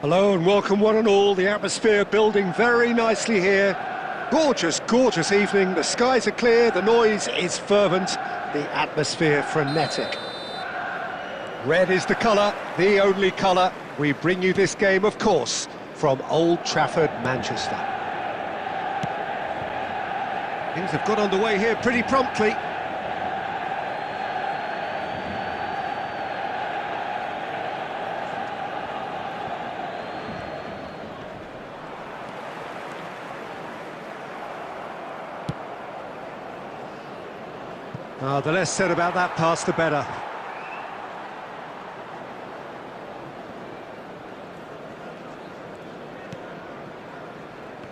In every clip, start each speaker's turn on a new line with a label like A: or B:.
A: Hello and welcome one and all. The atmosphere building very nicely here. Gorgeous, gorgeous evening. The skies are clear, the noise is fervent, the atmosphere frenetic. Red is the colour, the only colour. We bring you this game, of course, from Old Trafford, Manchester. Things have got underway here pretty promptly. The less said about that pass, the better.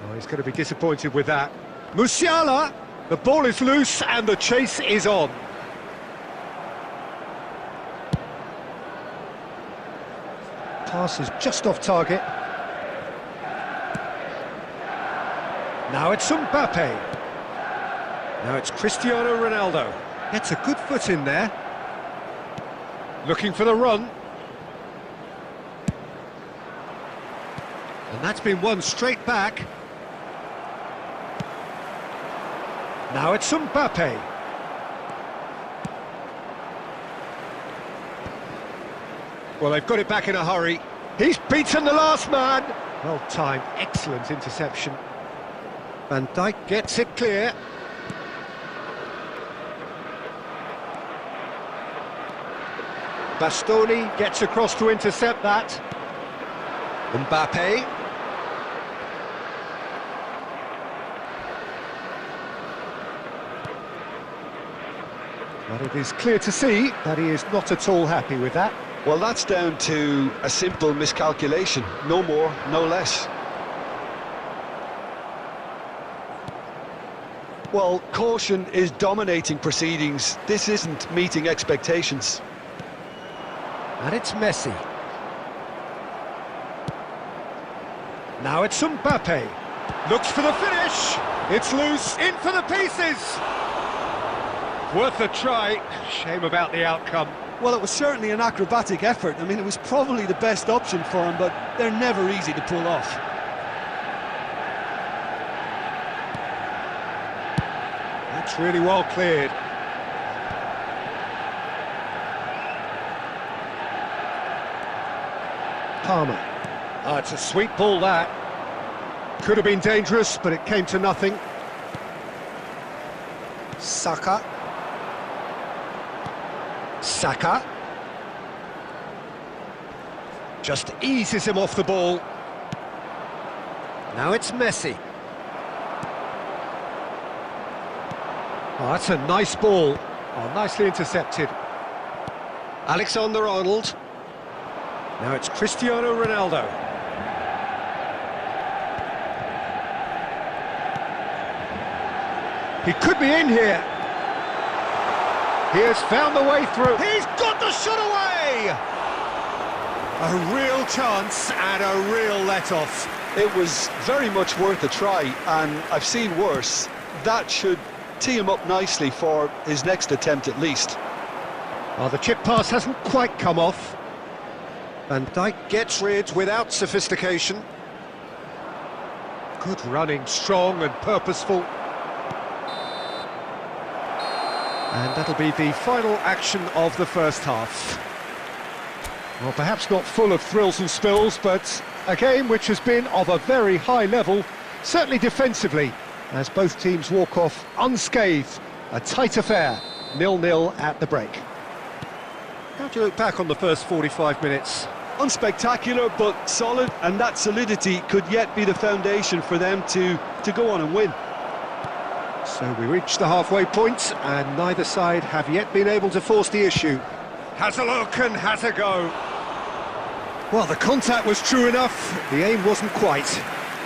A: Oh, he's going to be disappointed with that. Musiala! The ball is loose and the chase is on. Pass is just off target. Now it's Mbappe. Now it's Cristiano Ronaldo. Gets a good foot in there. Looking for the run. And that's been won straight back. Now it's Mbappe. Well, they've got it back in a hurry. He's beaten the last man. Well timed, excellent interception. Van Dijk gets it clear. Bastoni gets across to intercept that. Mbappe. But it is clear to see that he is not at all happy with that.
B: Well, that's down to a simple miscalculation. No more, no less. Well, caution is dominating proceedings. This isn't meeting expectations.
A: And it's Messi. Now it's Mbappe. Looks for the finish. It's loose. In for the pieces. Worth a try. Shame about the outcome.
C: Well, it was certainly an acrobatic effort. I mean, it was probably the best option for him, but they're never easy to pull off.
A: That's really well cleared. Palmer. Oh, it's a sweet ball, that. Could have been dangerous, but it came to nothing. Saka. Saka. Just eases him off the ball. Now it's Messi. Oh, that's a nice ball. Oh, nicely intercepted. Alexander-Arnold. Now it's Cristiano Ronaldo. He could be in here. He has found the way through. He's got the shot away! A real chance and a real let-off.
B: It was very much worth a try, and I've seen worse. That should tee him up nicely for his next attempt at least.
A: Oh, the chip pass hasn't quite come off. Van Dijk gets rid without sophistication. Good running, strong and purposeful. And that'll be the final action of the first half. Well, perhaps not full of thrills and spills, but a game which has been of a very high level, certainly defensively, as both teams walk off unscathed. A tight affair, 0-0 at the break. How do you look back on the first 45 minutes?
B: Unspectacular, but solid, and that solidity could yet be the foundation for them to go on and win.
A: So we reach the halfway point, and neither side have yet been able to force the issue. Has a look and has a go. Well, the contact was true enough, the aim wasn't quite.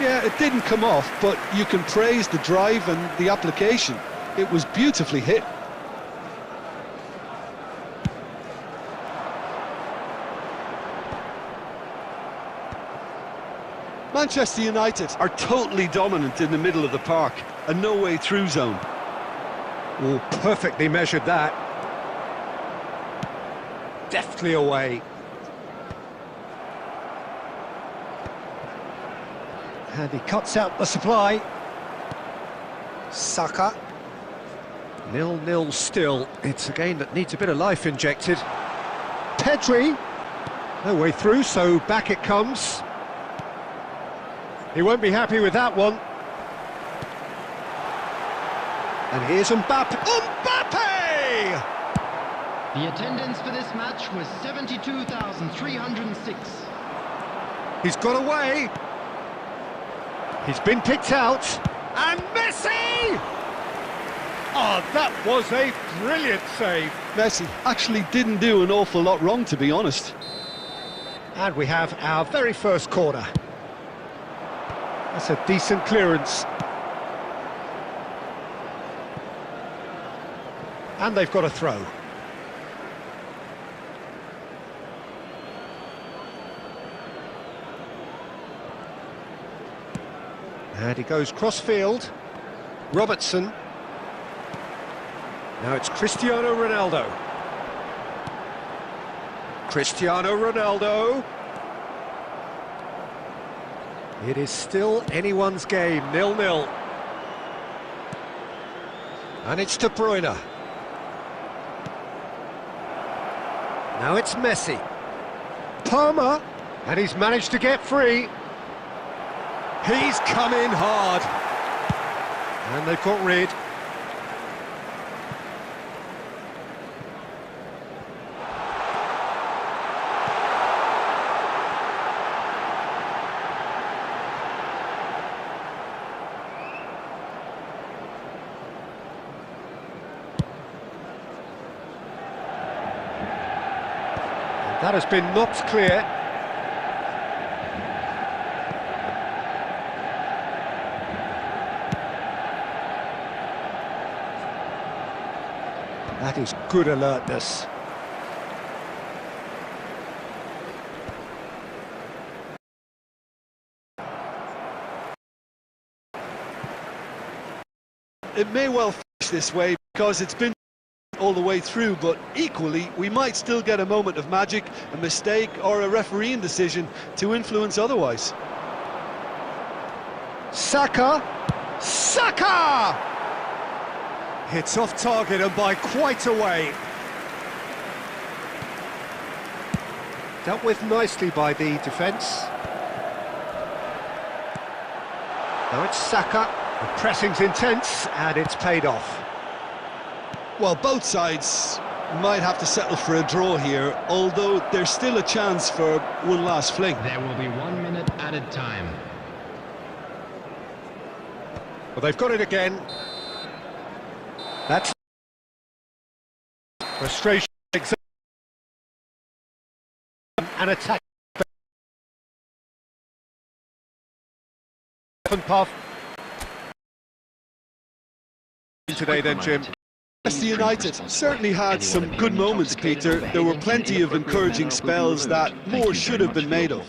B: Yeah, it didn't come off, but you can praise the drive and the application. It was beautifully hit. Manchester United are totally dominant in the middle of the park, a no-way through zone.
A: Oh, perfectly measured that. Deftly away. And he cuts out the supply. Saka. 0-0 still. It's a game that needs a bit of life injected. Pedri. No way through, so back it comes. He won't be happy with that one. And here's Mbappe. Mbappe!
C: The attendance for this match was 72,306.
A: He's got away. He's been picked out. And Messi! Oh, that was a brilliant save.
B: Messi actually didn't do an awful lot wrong, to be honest.
A: And we have our very first corner. That's a decent clearance. And they've got a throw. And he goes cross-field. Robertson. Now it's Cristiano Ronaldo. Cristiano Ronaldo. It is still anyone's game, 0-0. And it's De Bruyne. Now it's Messi. Palmer. And he's managed to get free. He's come in hard. And they've got rid. That has been knocked clear. That is good alertness.
B: It may well finish this way because it's been all the way through, but equally we might still get a moment of magic, a mistake or a refereeing decision to influence otherwise.
A: Saka! Saka! It's off target and by quite a way. Dealt with nicely by the defence. Now it's Saka. The pressing's intense and it's paid off.
B: Well, both sides might have to settle for a draw here, although there's still a chance for one last fling.
C: There will be 1 minute added time.
A: Well, they've got it again. That's frustration and attack. Path today then, Jim.
B: Manchester United certainly had some good moments, Peter. There were plenty of encouraging spells that more should have been made of.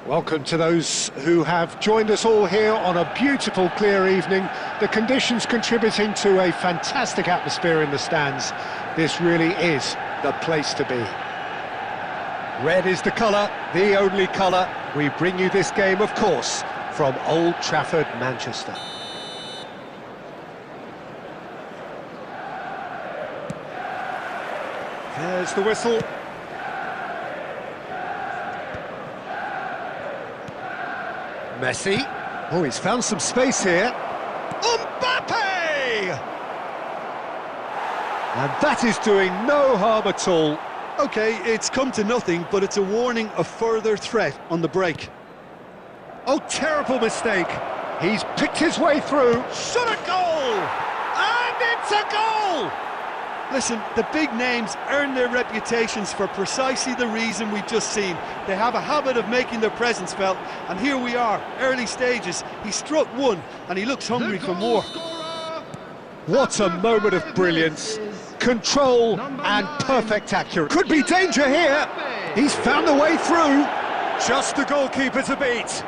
A: Welcome to those who have joined us all here on a beautiful, clear evening. The conditions contributing to a fantastic atmosphere in the stands. This really is the place to be. Red is the colour, the only colour. We bring you this game, of course, from Old Trafford, Manchester. There's the whistle. Messi. Oh, he's found some space here. Mbappe! And that is doing no harm at all.
B: OK, it's come to nothing, but it's a warning of further threat on the break.
A: Oh, terrible mistake. He's picked his way through. Shot a goal! And it's a goal!
B: Listen, the big names earn their reputations for precisely the reason we've just seen. They have a habit of making their presence felt, and here we are, early stages. He struck one, and he looks hungry for more.
A: What a moment of brilliance. Control and perfect accuracy. Could be danger here. He's found the way through. Just the goalkeeper to beat.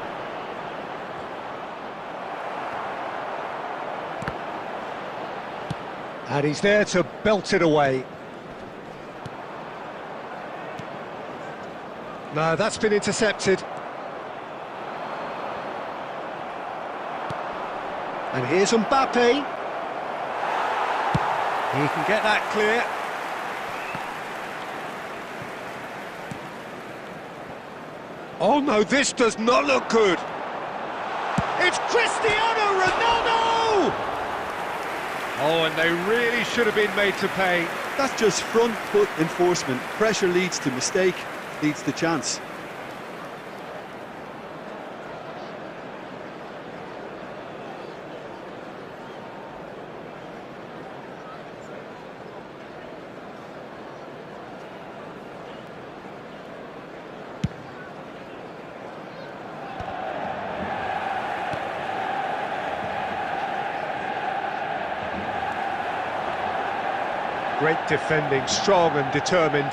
A: And he's there to belt it away. No, that's been intercepted. And here's Mbappe. He can get that clear. Oh no, this does not look good. It's Cristiano Ronaldo! Oh, and they really should have been made to pay.
B: That's just front foot enforcement. Pressure leads to mistake, leads to chance.
A: Great defending, strong and determined.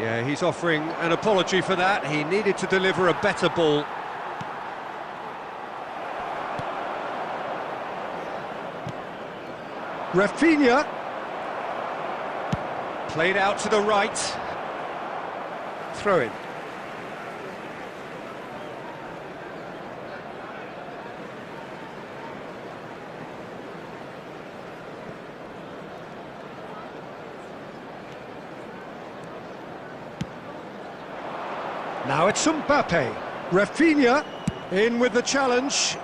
A: Yeah, he's offering an apology for that. He needed to deliver a better ball. Rafinha. Played out to the right. Throw in. Now it's Mbappe. Rafinha in with the challenge.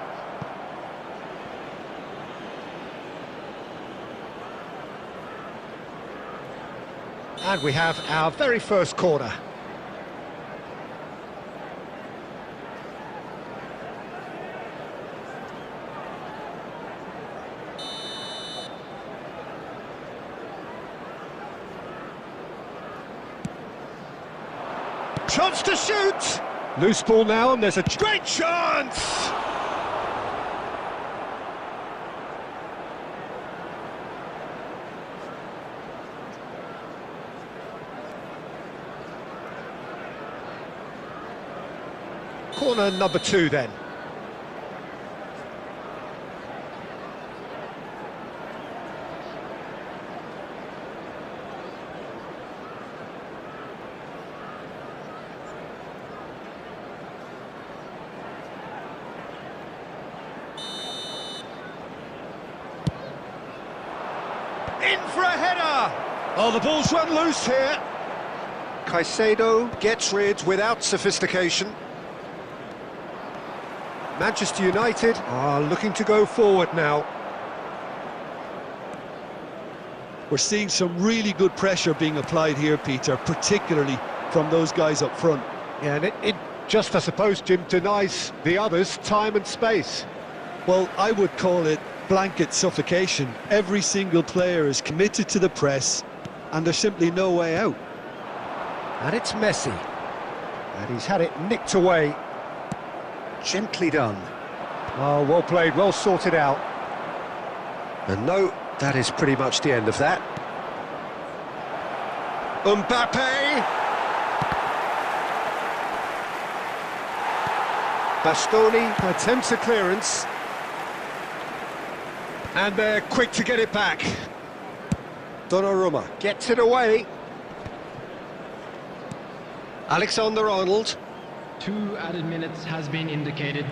A: And we have our very first corner. Chance to shoot! Loose ball now, and there's a great chance! Corner number 2 then. In for a header! Oh, the ball's run loose here. Caicedo gets rid without sophistication. Manchester United are looking to go forward now.
B: We're seeing some really good pressure being applied here, Peter, particularly from those guys up front.
A: Yeah, and it just, I suppose, Jim, denies the others time and space.
B: Well, I would call it blanket suffocation. Every single player is committed to the press, and there's simply no way out.
A: And it's Messi. And he's had it nicked away. Gently done. Oh, well played, well sorted out. And no, that is pretty much the end of that. Mbappe! Bastoni attempts a clearance. And they're quick to get it back. Donnarumma gets it away. Alexander-Arnold.
C: 2 added minutes has been indicated.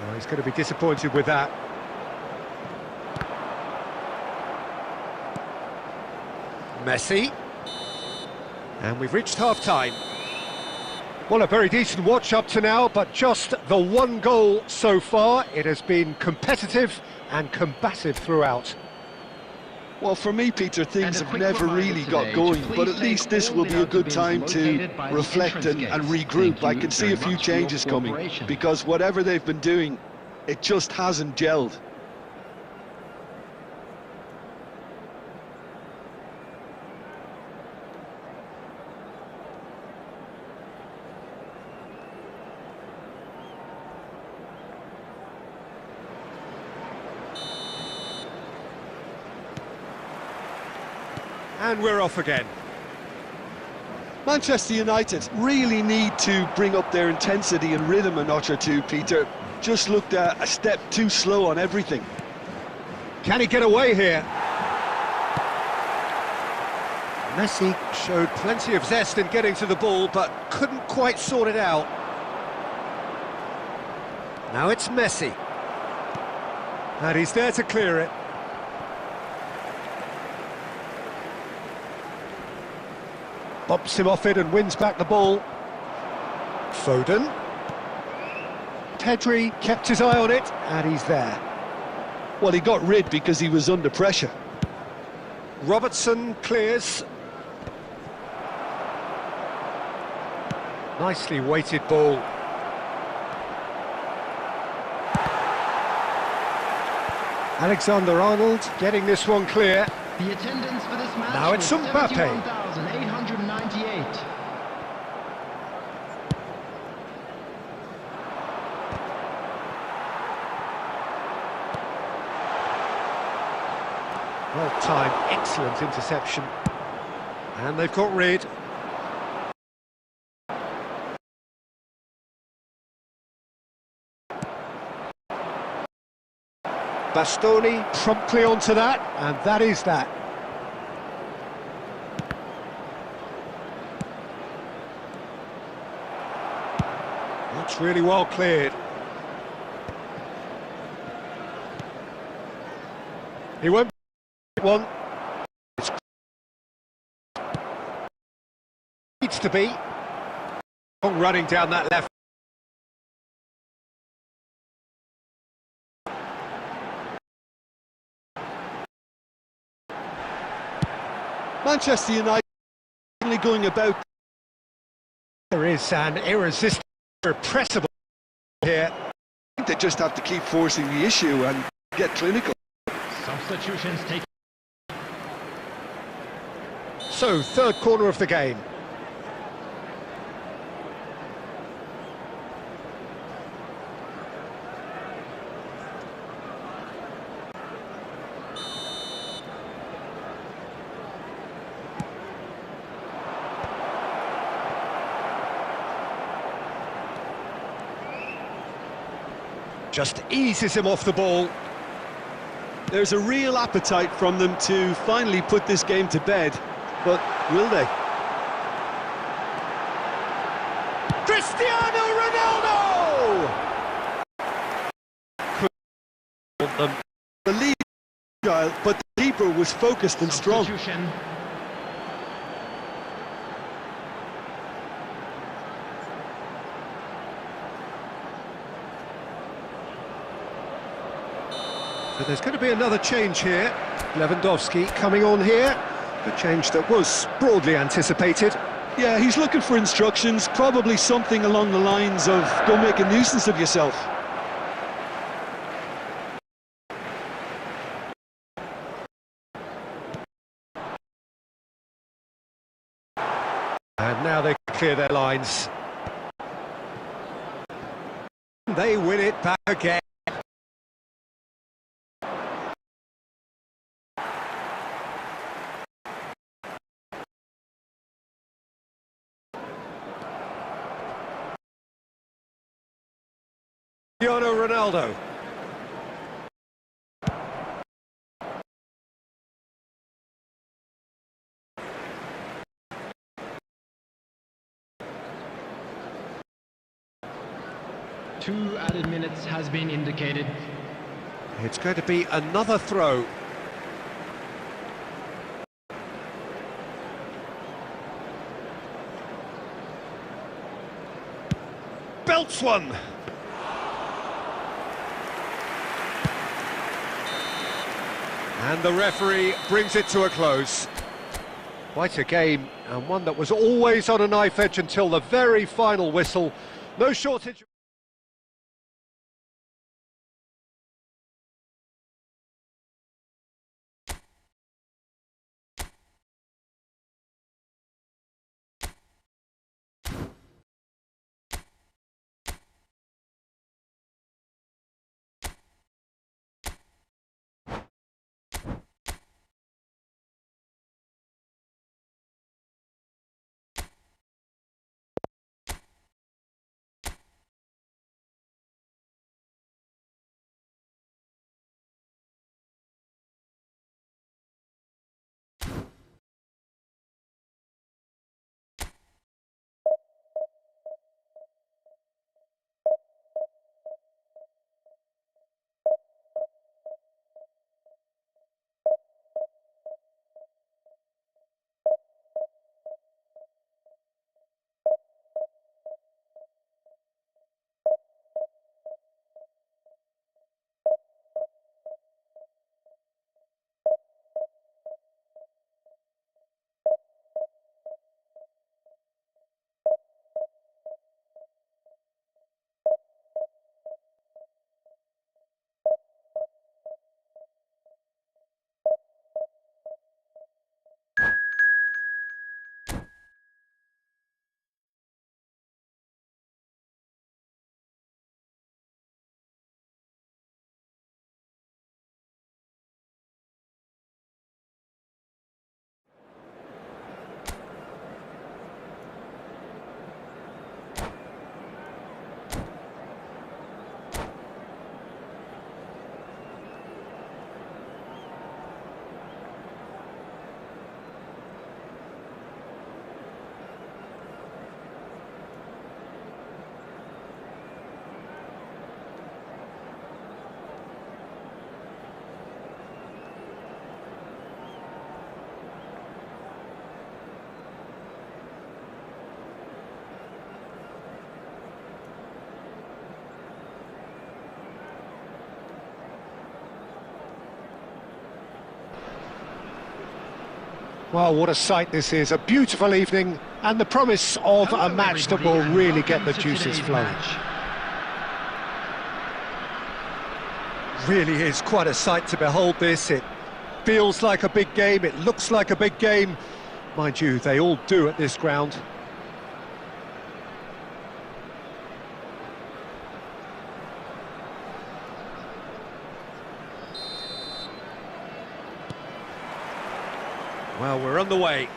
A: Oh, he's going to be disappointed with that. Messi. And we've reached half-time. Well, a very decent watch up to now, but just the 1 goal so far. It has been competitive and combative throughout.
B: Well, for me, Peter, things have never really got going, but at least this will be a good time to reflect and regroup. I can see a few changes coming, because whatever they've been doing, it just hasn't gelled.
A: And we're off again.
B: Manchester United really need to bring up their intensity and rhythm a notch or two, Peter. Just looked a step too slow on everything.
A: Can he get away here? Messi showed plenty of zest in getting to the ball, but couldn't quite sort it out. Now it's Messi. And he's there to clear it. Bumps him off it and wins back the ball. Foden. Pedri kept his eye on it, and he's there.
B: Well, he got rid because he was under pressure.
A: Robertson clears. Nicely weighted ball. Alexander-Arnold getting this one clear.
C: The attendance for this match
A: Now it's
C: was
A: Mbappe.
C: 71,898.
A: Well timed, excellent interception. And they've got rid. Bastoni promptly onto that, and that is that. That's really well cleared. He won't one. It's needs to be. Running down that left.
B: Manchester United going about.
A: There is an irresistible, irrepressible here.
B: I think they just have to keep forcing the issue and get clinical.
C: Substitutions take.
A: So, third corner of the game. Just eases him off the ball.
B: There's a real appetite from them to finally put this game to bed, but will they?
A: Cristiano Ronaldo!
B: The lead, but the keeper was focused and strong.
C: Substitution.
A: So there's going to be another change here. Lewandowski coming on here. A change that was broadly anticipated.
B: Yeah, he's looking for instructions, probably something along the lines of, go make a nuisance of yourself.
A: And now they clear their lines. They win it back again. Cristiano Ronaldo.
C: Two added minutes has been indicated.
A: It's going to be another throw. Belts one. And the referee brings it to a close. Quite a game, and one that was always on a knife edge until the very final whistle. No shortage. Well, what a sight this is, a beautiful evening, and the promise of a match that will really get the juices flowing. Really is quite a sight to behold this. It feels like a big game, it looks like a big game. Mind you, they all do at this ground. Well, we're on the way.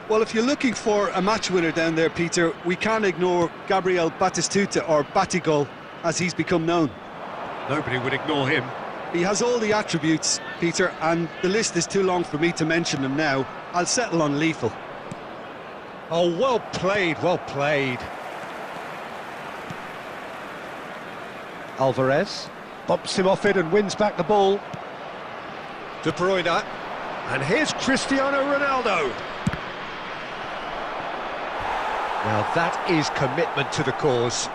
B: Well, if you're looking for a match winner down there, Peter, we can't ignore Gabriel Batistuta, or Batigol, as he's become known.
A: Nobody would ignore him.
B: He has all the attributes, Peter, and the list is too long for me to mention them now. I'll settle on lethal.
A: Oh, well played, well played. Alvarez bumps him off it and wins back the ball. De Bruyne, and here's Cristiano Ronaldo. Now that is commitment to the cause.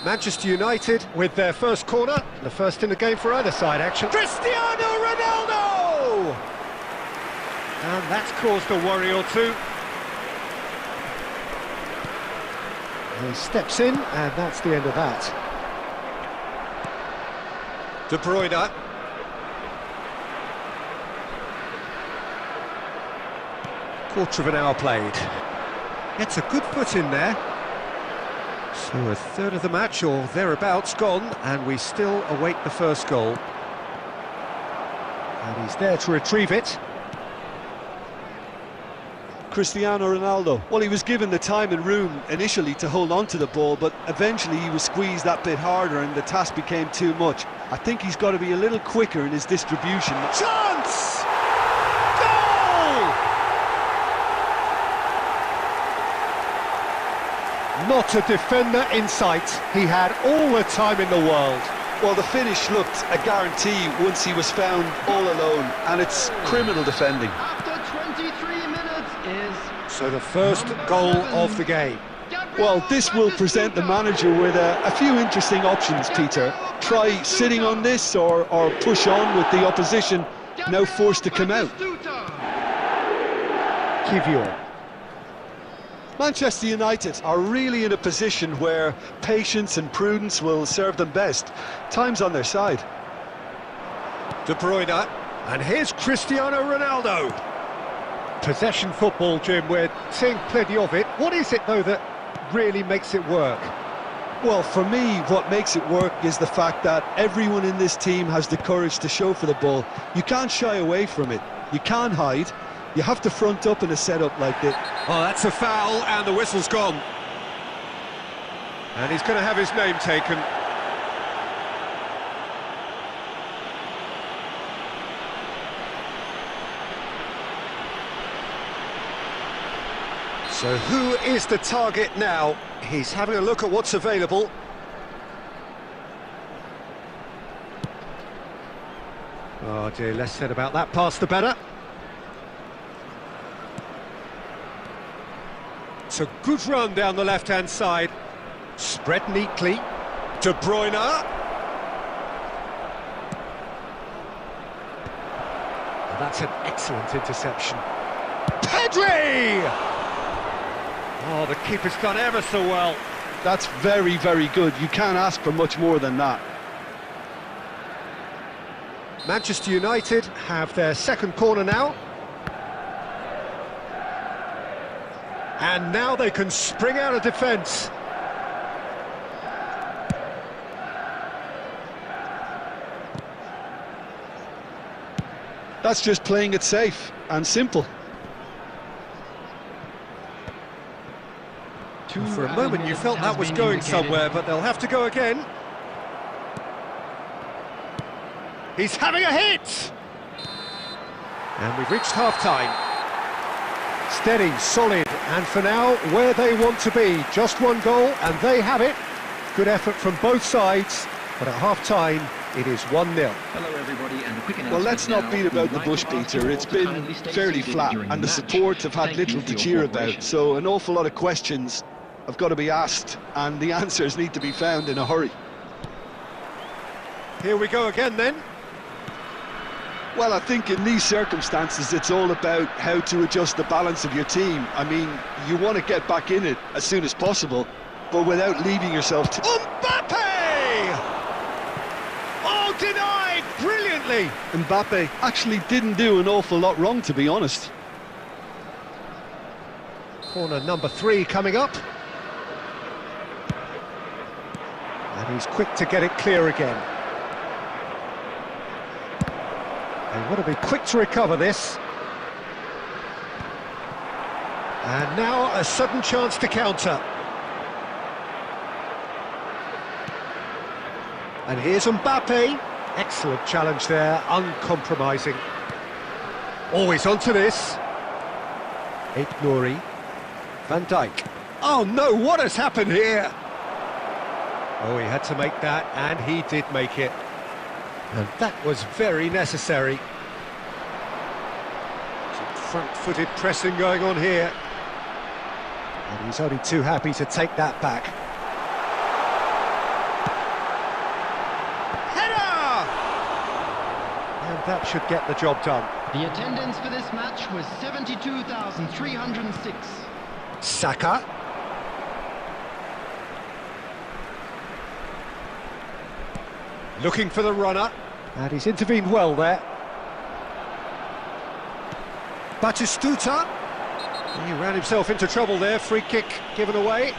A: Manchester United with their first corner, the first in the game for either side, action. Cristiano Ronaldo! And that's caused a worry or two. He steps in, and that's the end of that. De Bruyne. Quarter of an hour played. Gets a good foot in there. So a third of the match, or thereabouts, gone, and we still await the first goal. And he's there to retrieve it.
B: Cristiano Ronaldo. Well, he was given the time and room initially to hold on to the ball, but eventually he was squeezed that bit harder and the task became too much. I think he's got to be a little quicker in his distribution.
A: Chance! Goal! Not a defender in sight. He had all the time in the world.
B: Well, the finish looked a guarantee once he was found all alone, and it's criminal defending.
A: So the first goal of the game.
B: Well, this will present the manager with a few interesting options, Peter. Try sitting on this or push on with the opposition, now forced to come out.
A: Kivior.
B: Manchester United are really in a position where patience and prudence will serve them best. Time's on their side.
A: De Bruyne, and here's Cristiano Ronaldo. Possession football, Jim, we're seeing plenty of it. What is it, though, that really makes it work?
B: Well, for me, what makes it work is the fact that everyone in this team has the courage to show for the ball. You can't shy away from it. You can't hide. You have to front up in a setup like this.
A: Oh, that's a foul, and the whistle's gone. And he's going to have his name taken. So who is the target now? He's having a look at what's available. Oh dear, less said about that pass the better. It's a good run down the left-hand side. Spread neatly. De Bruyne. And that's an excellent interception. Pedri! Oh, the keeper's done ever so well.
B: That's very, very good. You can't ask for much more than that.
A: Manchester United have their second corner now. And now they can spring out of defence.
B: That's just playing it safe and simple.
A: For a moment you felt that was going somewhere, but they'll have to go again. He's having a hit! And we've reached half-time. Steady, solid, and for now, where they want to be. Just one goal, and they have it. Good effort from both sides, but at half-time, it is 1-0.
D: Hello everybody, and a quick announcement.
B: Well, let's not beat about the bush, Peter. It's been fairly flat, and the support have had little to cheer about, so an awful lot of questions have got to be asked, and the answers need to be found in a hurry.
A: Here we go again then.
B: Well, I think in these circumstances it's all about how to adjust the balance of your team. I mean, you want to get back in it as soon as possible, but without leaving yourself to...
A: Mbappe! Oh, denied brilliantly!
B: Mbappe actually didn't do an awful lot wrong, to be honest.
A: Corner number 3 coming up. And he's quick to get it clear again. They want to be quick to recover this. And now a sudden chance to counter. And here's Mbappe. Excellent challenge there, uncompromising. Always onto this. Nouri. Van Dijk. Oh no, what has happened here? Oh, he had to make that, and he did make it. And that was very necessary. Some front-footed pressing going on here. And he's only too happy to take that back. Header! And that should get the job done.
C: The attendance for this match was 72,306.
A: Saka. Looking for the runner. And he's intervened well there. Batistuta. He ran himself into trouble there. Free kick given away.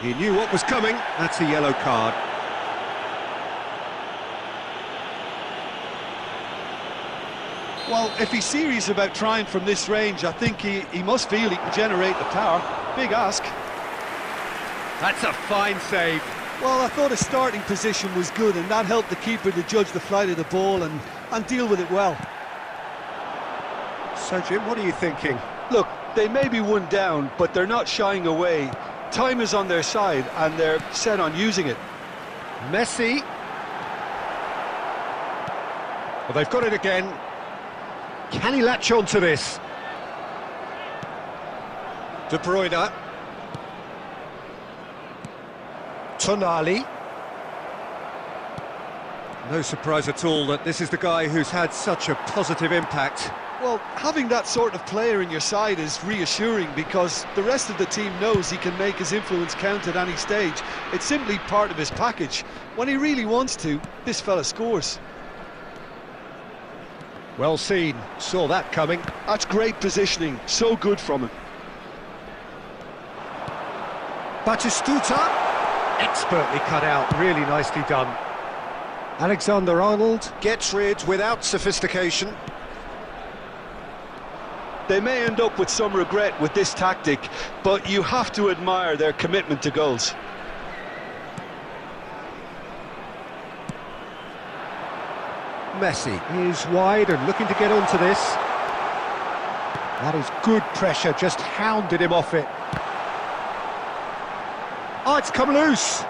A: He knew what was coming. That's a yellow card.
B: Well, if he's serious about trying from this range, I think he must feel he can generate the power. Big ask.
A: That's a fine save.
B: Well, I thought his starting position was good, and that helped the keeper to judge the flight of the ball and deal with it well.
A: So, Jim, what are you thinking?
B: Look, they may be one down, but they're not shying away. Time is on their side, and they're set on using it.
A: Messi. Well, they've got it again. Can he latch on to this? De Bruyne. Tonali. No surprise at all that this is the guy who's had such a positive impact.
B: Well, having that sort of player in your side is reassuring because the rest of the team knows he can make his influence count at any stage. It's simply part of his package. When he really wants to, this fella scores.
A: Well seen, saw that coming.
B: That's great positioning, so good from him.
A: Batistuta. Expertly cut out, really nicely done. Alexander-Arnold gets rid without sophistication.
B: They may end up with some regret with this tactic, but you have to admire their commitment to goals.
A: Messi is wide and looking to get onto this. That is good pressure, just hounded him off it. Oh, it's come loose.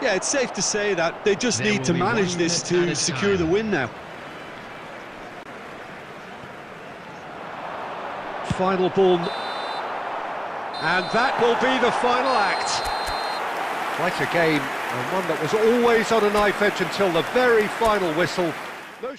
B: Yeah, it's safe to say that they just need to manage this to secure the win now.
A: Final ball. And that will be the final act. Quite a game, and one that was always on a knife edge until the very final whistle. No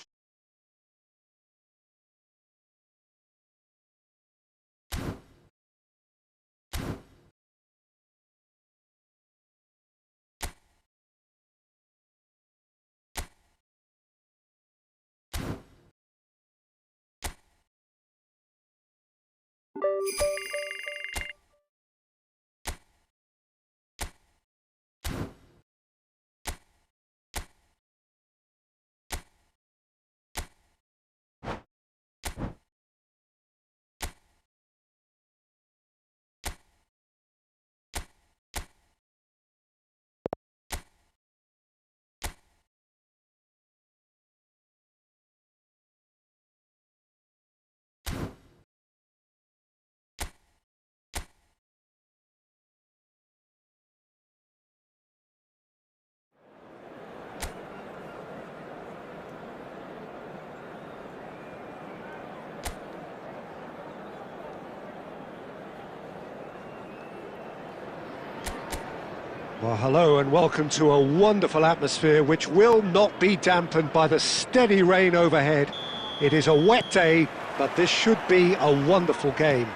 A: Well, hello and welcome to a wonderful atmosphere which will not be dampened by the steady rain overhead. It is a wet day, but this should be a wonderful game.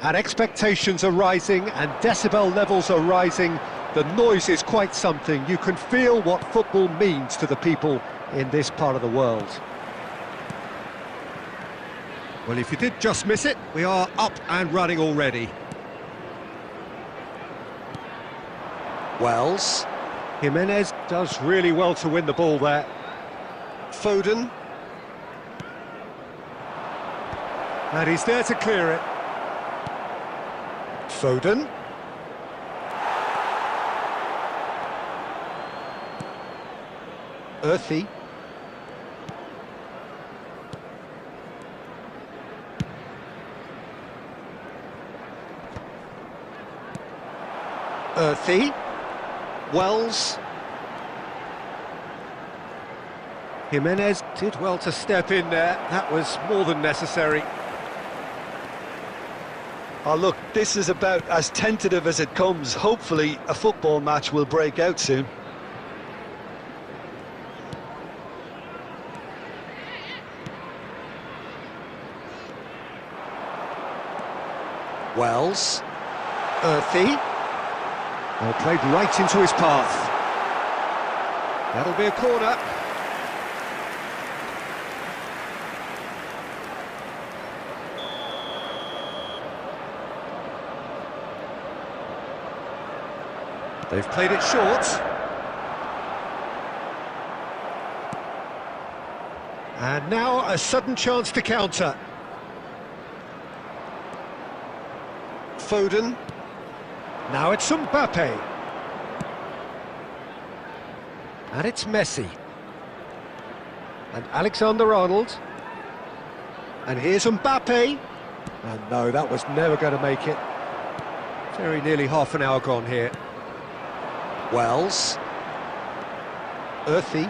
A: And expectations are rising and decibel levels are rising. The noise is quite something. You can feel what football means to the people in this part of the world. Well, if you did just miss it, we are up and running already. Wells. Jimenez does really well to win the ball there. Foden. And he's there to clear it. Foden. Earthy. Earthy. Wells. Jimenez did well to step in there. That was more than necessary.
B: Oh, look, this is about as tentative as it comes. Hopefully, a football match will break out soon.
A: Wells. Earthy. Well, played right into his path. That'll be a corner. They've played it short. And now a sudden chance to counter. Foden. Now it's Mbappe. And it's Messi. And Alexander-Arnold. And here's Mbappe. And no, that was never going to make it. Very nearly half an hour gone here. Wells. Earthy.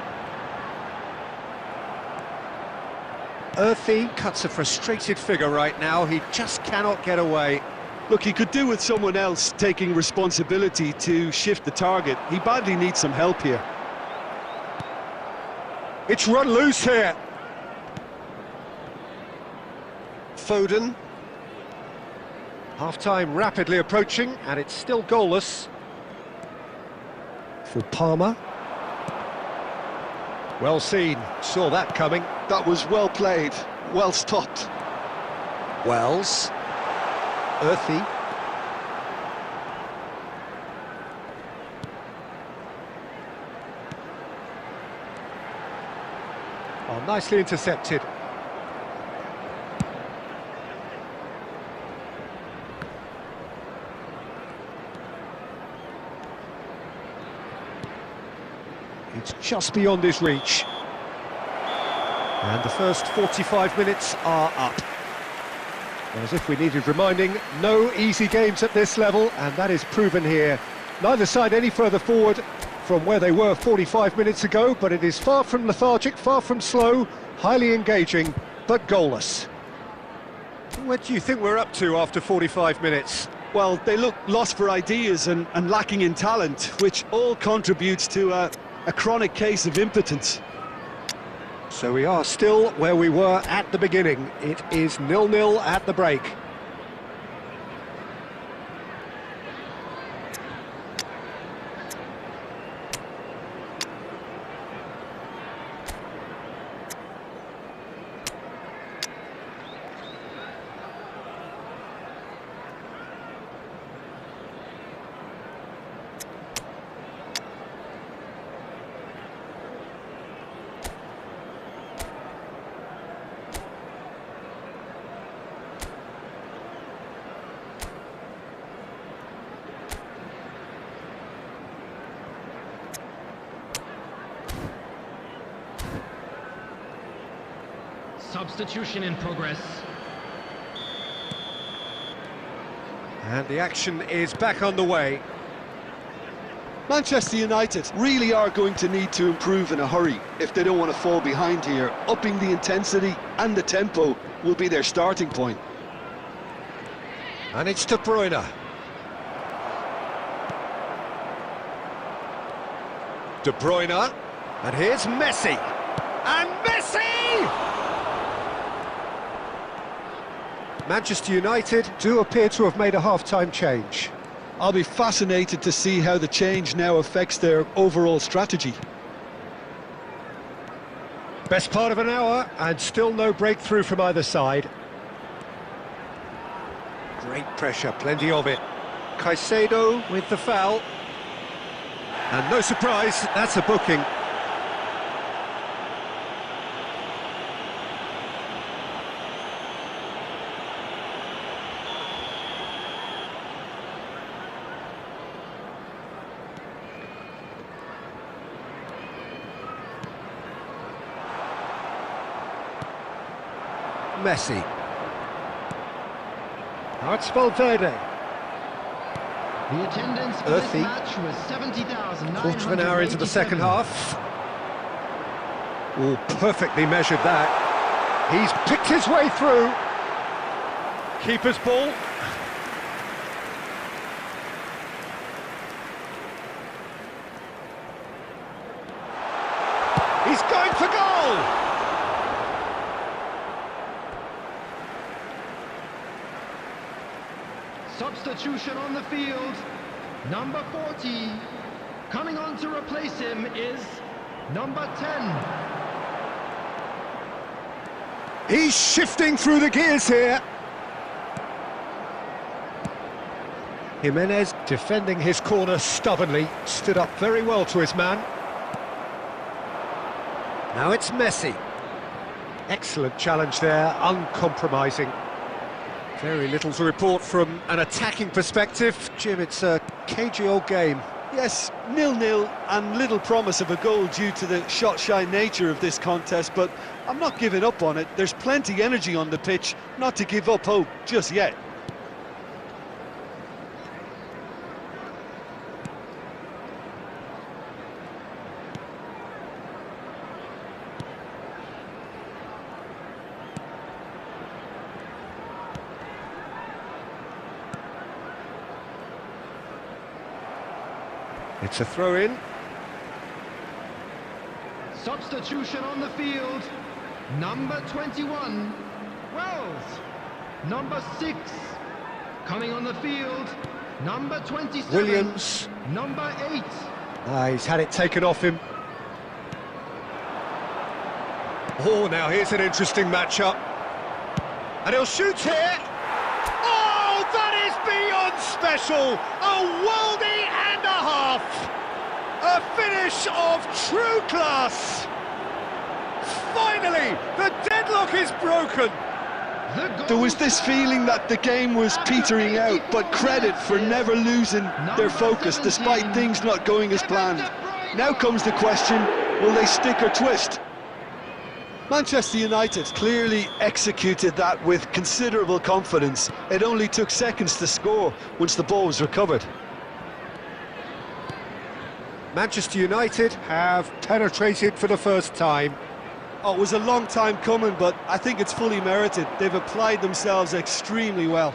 A: Earthy cuts a frustrated figure right now. He just cannot get away.
B: Look, he could do with someone else taking responsibility to shift the target. He badly needs some help here.
A: It's run loose here. Foden. Half-time rapidly approaching, and it's still goalless. For Palmer. Well seen, saw that coming.
B: That was well played, well stopped.
A: Wells. Earthy. Oh, nicely intercepted. It's just beyond his reach. And the first 45 minutes are up. As if we needed reminding, no easy games at this level, and that is proven here. Neither side any further forward from where they were 45 minutes ago, but it is far from lethargic, far from slow, highly engaging, but goalless. What do you think we're up to after 45 minutes?
B: Well, they look lost for ideas and lacking in talent, which all contributes to a chronic case of impotence.
A: So we are still where we were at the beginning. It is 0-0 at the break.
C: Substitution in progress.
A: And the action is back underway.
B: Manchester United really are going to need to improve in a hurry if they don't want to fall behind here. Upping the intensity and the tempo will be their starting point.
A: And it's De Bruyne. De Bruyne, and here's Messi, and Messi! Manchester United do appear to have made a half-time change.
B: I'll be fascinated to see how the change now affects their overall strategy.
A: Best part of an hour, and still no breakthrough from either side. Great pressure, plenty of it. Caicedo with the foul. And no surprise, that's a booking. Messi. Now it's Valverde.
C: The attendance for
A: Earthy.
C: this match was 70,000.
A: Quarter of an hour into the second half. Oh, perfectly measured that. He's picked his way through. Keeper's ball. He's going for goal!
C: Substitution on the field. Number 40. Coming on to replace him is number 10.
A: He's shifting through the gears here. Jimenez defending his corner stubbornly, stood up very well to his man. Now it's Messi. Excellent challenge there, uncompromising. Very little to report from an attacking perspective. Jim, it's a cagey old game.
B: Yes, 0-0 and little promise of a goal due to the shot-shy nature of this contest, but I'm not giving up on it. There's plenty energy on the pitch, not to give up hope just yet.
A: It's a throw-in.
C: Substitution on the field. Number 21. Wells. Number 6. Coming on the field. Number 27.
A: Williams.
C: Number 8.
A: He's had it taken off him. Oh, now here's an interesting matchup. And he'll shoot here. Oh, that is beyond special. A worldie and a half. A finish of true class. Finally, the deadlock is broken.
B: There was this feeling that the game was petering out, but credit for never losing their focus despite things not going as planned. Now comes the question, will they stick or twist? Manchester United clearly executed that with considerable confidence. It only took seconds to score once the ball was recovered.
A: Manchester United have penetrated for the first time.
B: Oh, it was a long time coming, but I think it's fully merited. They've applied themselves extremely well.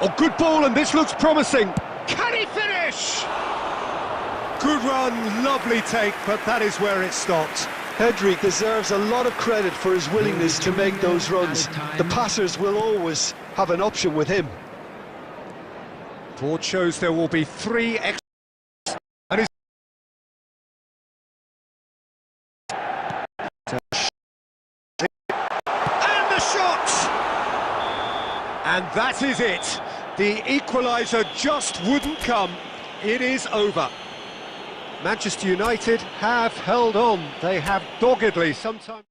A: Oh, good ball, and this looks promising. Can he finish? Good run, lovely take, but that is where it stopped.
B: Pedri deserves a lot of credit for his willingness to make those runs. The passers will always have an option with him.
A: Board shows there will be 3 extra. And he's and the shot! And that is it. The equaliser just wouldn't come. It is over. Manchester United have held on. They have doggedly sometimes.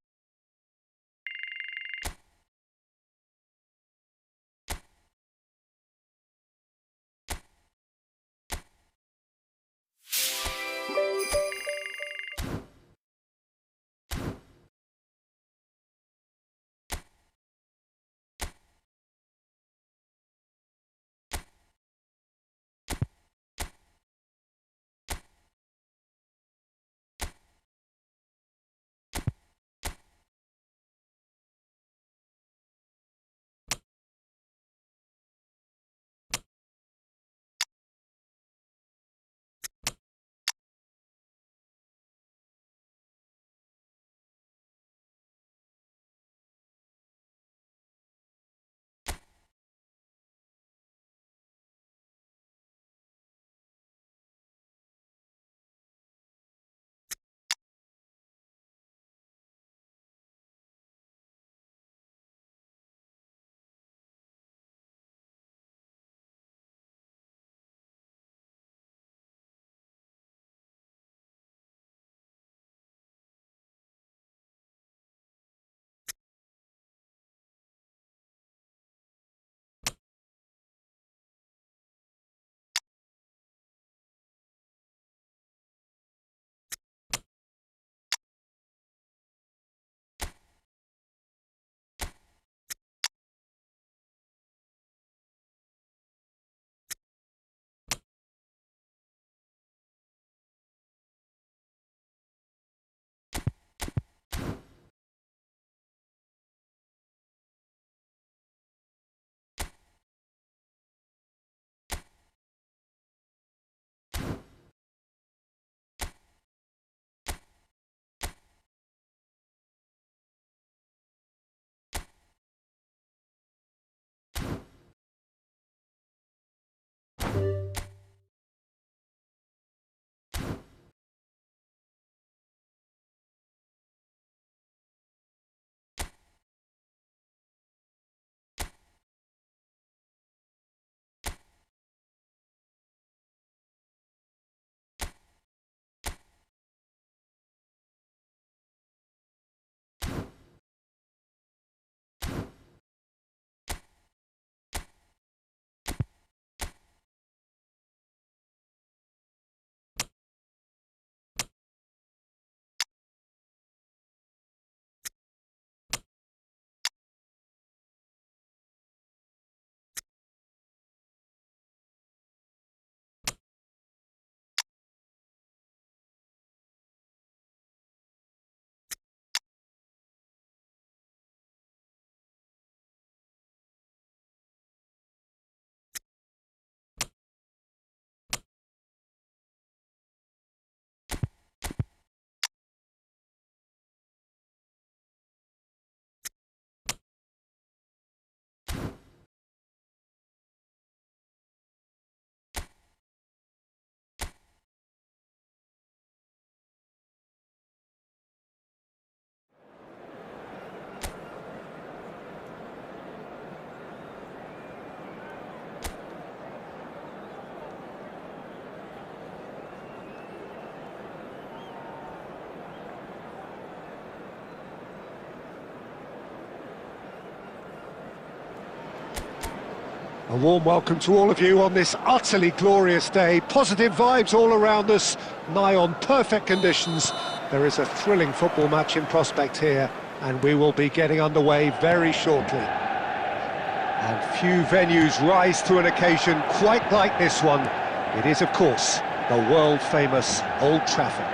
A: A warm welcome to all of you on this utterly glorious day. Positive vibes all around us, nigh on perfect conditions. There is a thrilling football match in prospect here, and we will be getting underway very shortly. And few venues rise to an occasion quite like this one. It is, of course, the world-famous Old Trafford.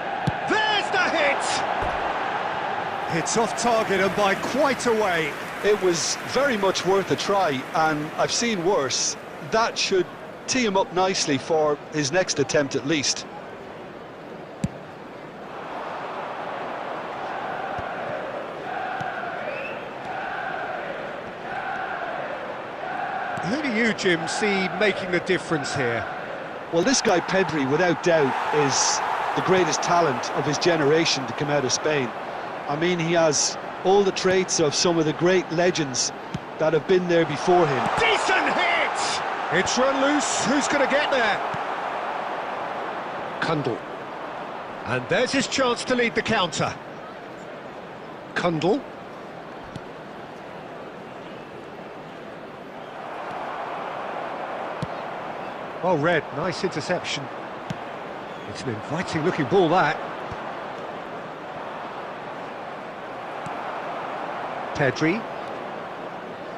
B: There's the hit!
A: It's off target and by quite a way.
B: It was very much worth a try, and I've seen worse. That should tee him up nicely for his next attempt at least.
A: Who do you, Jim, see making the difference here?
B: Well, this guy Pedri, without doubt, is the greatest talent of his generation to come out of Spain. I mean, he has all the traits of some of the great legends that have been there before him.
A: Decent hit! It's run loose. Who's going to get there? Kundl. And there's his chance to lead the counter. Kundl. Well read, nice interception. It's an inviting looking ball, that. Pedri.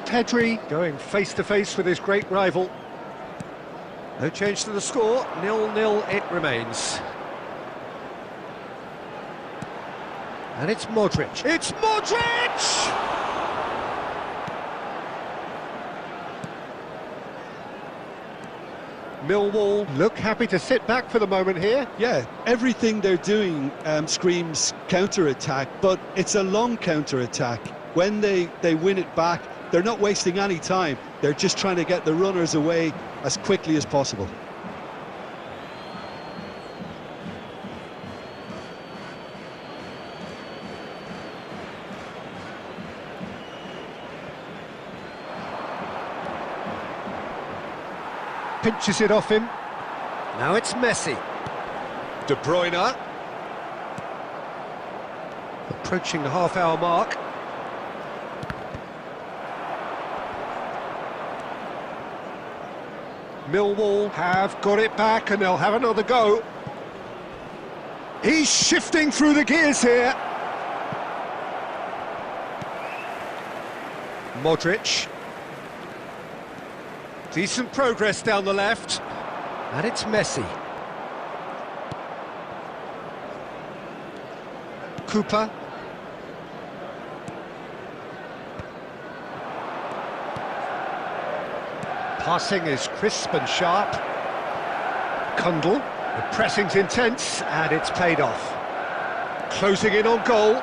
A: Pedri going face to face with his great rival. No change to the score, 0-0 it remains. And it's Modric. It's Modric! Millwall look happy to sit back for the moment here.
B: Yeah, everything they're doing screams counter-attack, but it's a long counter-attack. When they win it back, they're not wasting any time. They're just trying to get the runners away as quickly as possible.
A: Pinches it off him. Now it's Messi. De Bruyne. Approaching the half-hour mark. Millwall have got it back and they'll have another go. He's shifting through the gears here. Modric. Decent progress down the left. And it's Messi. Cooper. Passing is crisp and sharp. Kundl. The pressing's intense and it's paid off. Closing in on goal.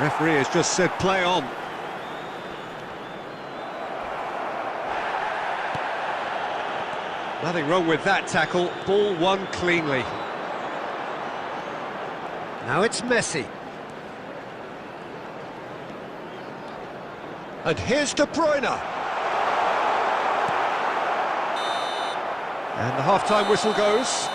A: Referee has just said play on. Nothing wrong with that tackle. Ball won cleanly. Now it's Messi. And here's De Bruyne. And the half-time whistle goes.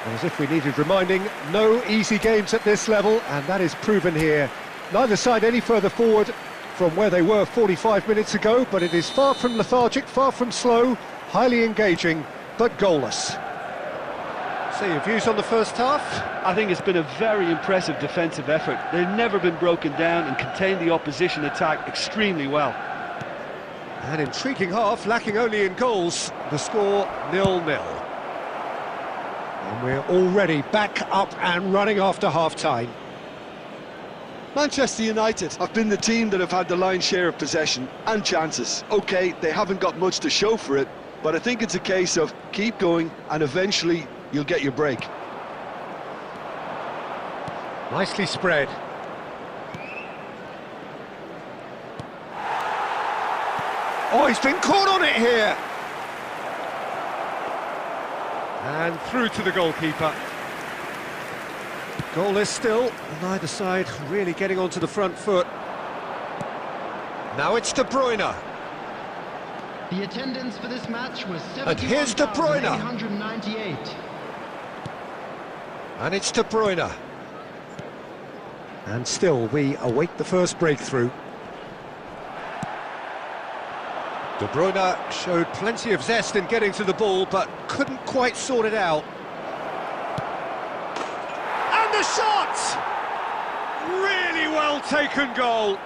A: As if we needed reminding, no easy games at this level, and that is proven here. Neither side any further forward from where they were 45 minutes ago, but it is far from lethargic, far from slow, highly engaging, but goalless. So your views on the first half?
B: I think it's been a very impressive defensive effort. They've never been broken down and contained the opposition attack extremely well.
A: An intriguing half, lacking only in goals. The score 0-0. And we're already back up and running after half-time.
B: Manchester United have been the team that have had the lion's share of possession and chances. OK, they haven't got much to show for it, but I think it's a case of keep going and eventually you'll get your break.
A: Nicely spread. Oh, he's been caught on it here! And through to the goalkeeper. Goalless still, neither side really getting onto the front foot. Now it's De Bruyne.
C: The attendance for this match was
A: And here's De Bruyne.
C: 71,898.
A: And it's De Bruyne. And still we await the first breakthrough. De Bruyne showed plenty of zest in getting to the ball, but couldn't quite sort it out. And the shot! Really well taken goal.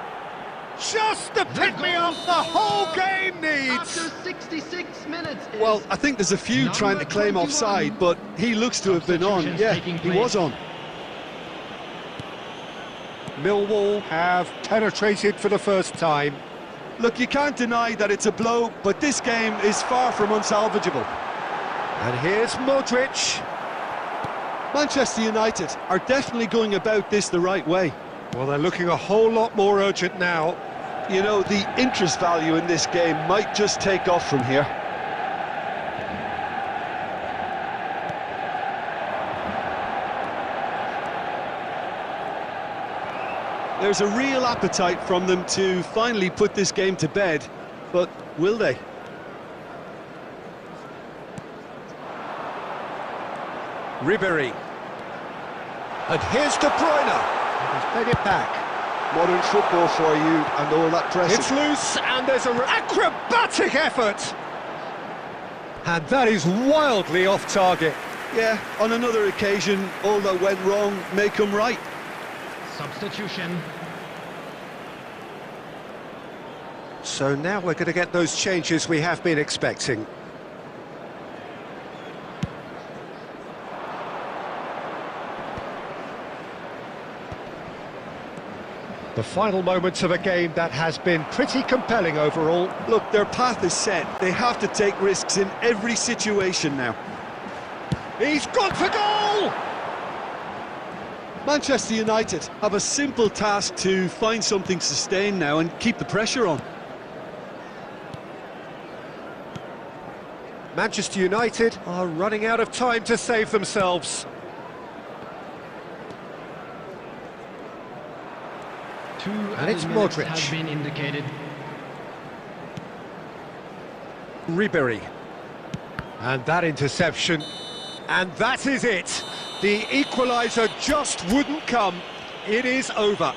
A: Just the pick-me-up the whole game needs.
C: After 66 minutes.
B: Well, I think there's a few trying to claim
C: 21.
B: offside, but he looks to have been on.
C: Substitutions
B: Yeah,
C: taking
B: he
C: place.
B: was on.
A: Millwall have penetrated for the first time.
B: Look, you can't deny that it's a blow, but this game is far from unsalvageable.
A: And here's Modric.
B: Manchester United are definitely going about this the right way.
A: Well, they're looking a whole lot more urgent now.
B: You know, the interest value in this game might just take off from here. There's a real appetite from them to finally put this game to bed, but will they?
A: Ribéry. And here's De Bruyne. He's played it back.
B: Modern football for you and all that pressing.
A: It's loose, and there's an acrobatic effort. And that is wildly off target.
B: Yeah, on another occasion, all that went wrong may come right.
C: Substitution.
A: So now we're going to get those changes we have been expecting. The final moments of a game that has been pretty compelling overall.
B: Look, their path is set. They have to take risks in every situation now.
A: He's gone for goal!
B: Manchester United have a simple task to find something sustained now and keep the pressure on.
A: Manchester United are running out of time to save themselves.
C: And
A: it's Modric.
C: Has been indicated.
A: Ribéry. And that interception. And that is it. The equaliser just wouldn't come. It is over.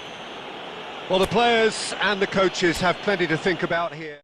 A: Well, the players and the coaches have plenty to think about here.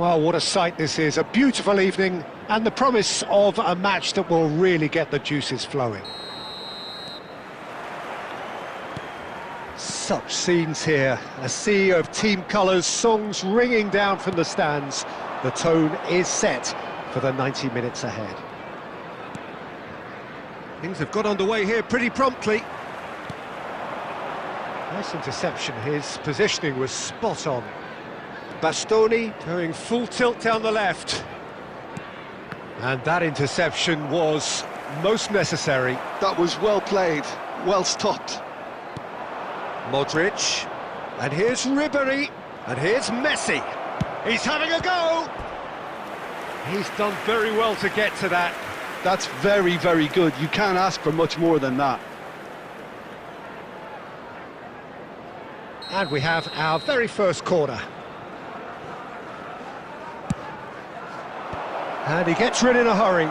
A: Well, what a sight this is. A beautiful evening and the promise of a match that will really get the juices flowing. Such scenes here, a sea of team colours, songs ringing down from the stands. The tone is set for the 90 minutes ahead. Things have got underway here pretty promptly. Nice interception, his positioning was spot on. Bastoni going full tilt down the left. And that interception was most necessary.
B: That was well played, well stopped.
A: Modric, and here's Ribery, and here's Messi. He's having a go! He's done very well to get to that.
B: That's very, very good. You can't ask for much more than that.
A: And we have our very first corner. And he gets rid in a hurry.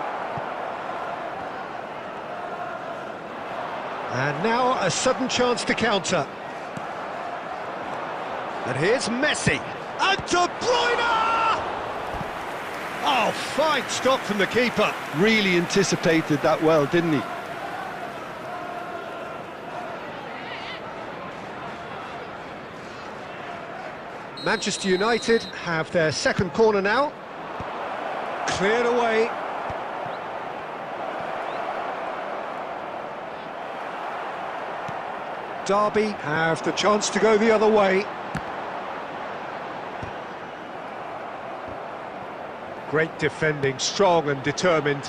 A: And now a sudden chance to counter. And here's Messi. And De Bruyne! Oh, fine stop from the keeper.
B: Really anticipated that well, didn't he?
A: Manchester United have their second corner now. Cleared away. Derby have the chance to go the other way. Great defending, strong and determined.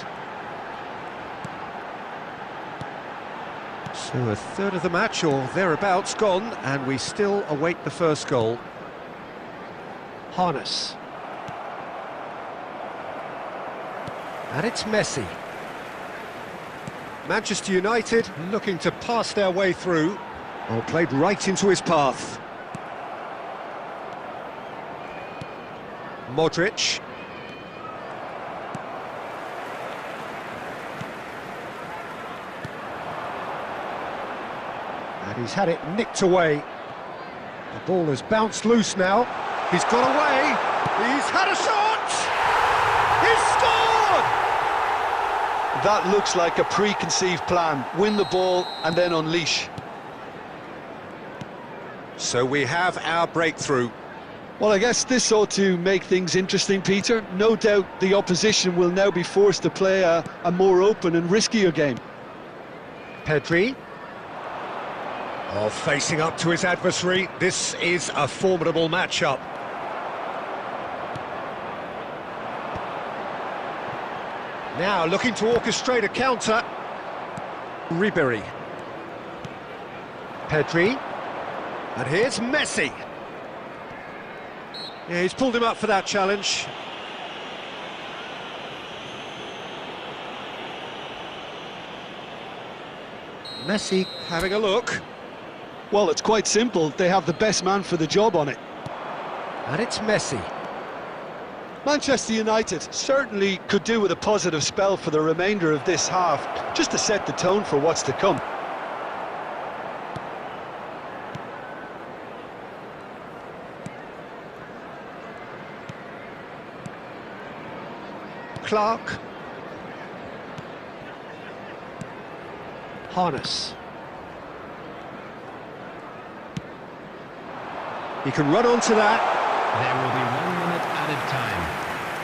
A: So a third of the match or thereabouts gone, and we still await the first goal. Harness. And it's Messi. Manchester United looking to pass their way through. Oh, played right into his path. Modric. And he's had it nicked away. The ball has bounced loose now. He's got away. He's had a shot! He's scored!
B: That looks like a preconceived plan. Win the ball and then unleash.
A: So we have our breakthrough.
B: Well, I guess this ought to make things interesting, Peter. No doubt the opposition will now be forced to play a more open and riskier game.
A: Pedri. Oh, facing up to his adversary. This is a formidable matchup. Now looking to orchestrate a counter. Ribery. Pedri. And here's Messi. Yeah, he's pulled him up for that challenge. Messi having a look.
B: Well, it's quite simple. They have the best man for the job on it.
A: And it's Messi.
B: Manchester United certainly could do with a positive spell for the remainder of this half, just to set the tone for what's to come.
A: Clark. Harness. He can run onto that.
C: There will be 1 minute added time.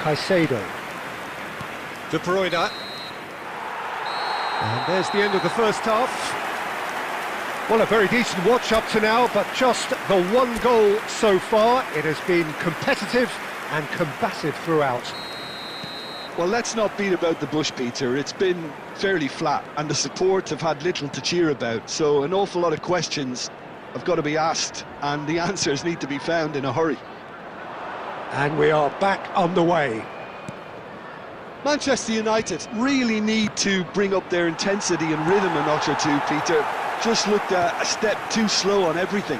A: Caicedo. De Bruyne. And there's the end of the first half. Well, a very decent watch up to now, but just the one goal so far. It has been competitive and combative throughout.
B: Well, let's not beat about the bush, Peter. It's been fairly flat, and the support have had little to cheer about, so an awful lot of questions have got to be asked, and the answers need to be found in a hurry.
A: And we are back on the way.
B: Manchester United really need to bring up their intensity and rhythm a notch or two, Peter. Just looked a step too slow on everything.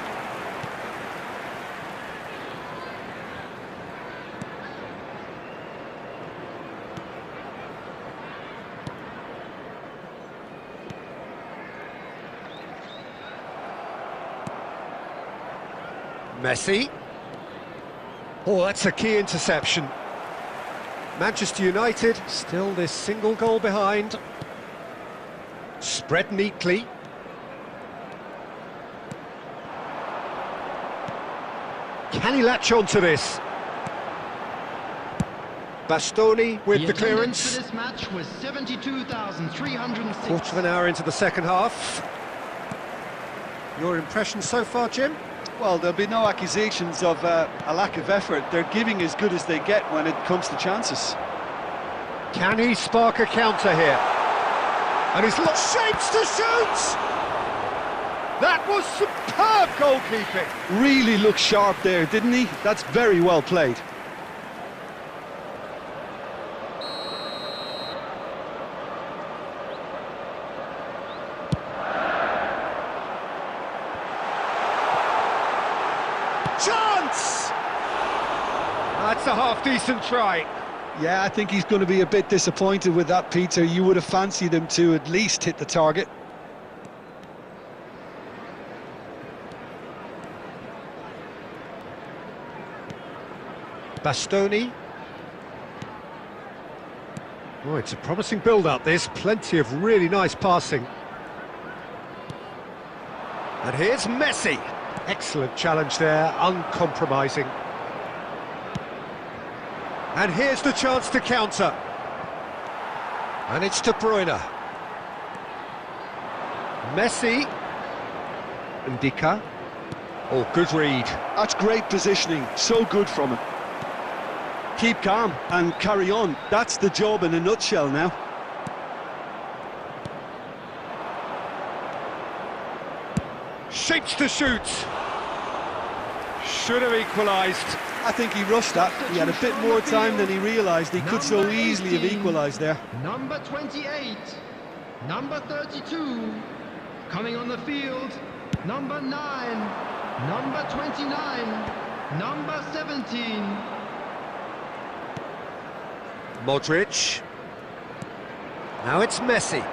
A: Messi. Oh, that's a key interception. Manchester United still this single goal behind. Spread neatly. Can he latch on to this? Bastoni with the clearance.
C: For this match was 72,306.
A: Quarter of an hour into the second half. Your impression so far, Jim?
B: Well, there'll be no accusations of a lack of effort. They're giving as good as they get when it comes to chances.
A: Can he spark a counter here? And he's lost shapes to shoot! That was superb goalkeeping!
B: Really looked sharp there, didn't he? That's very well played.
A: Chance! That's a half-decent try.
B: Yeah, I think he's going to be a bit disappointed with that, Peter. You would have fancied him to at least hit the target.
A: Bastoni. Oh, it's a promising build-up, this. Plenty of really nice passing. And here's Messi. Excellent challenge there, uncompromising. And here's the chance to counter. And it's De Bruyne. Messi. Ndika. Oh, good read.
B: That's great positioning, so good from him. Keep calm and carry on. That's the job in a nutshell now.
A: Shapes to shoot. Should have equalised.
B: I think he rushed that. He had a bit more time than he realised. He could so easily have equalised there.
C: Number 28, number 32, coming on the field, number 9, number 29, number 17.
A: Modric. Now it's Messi.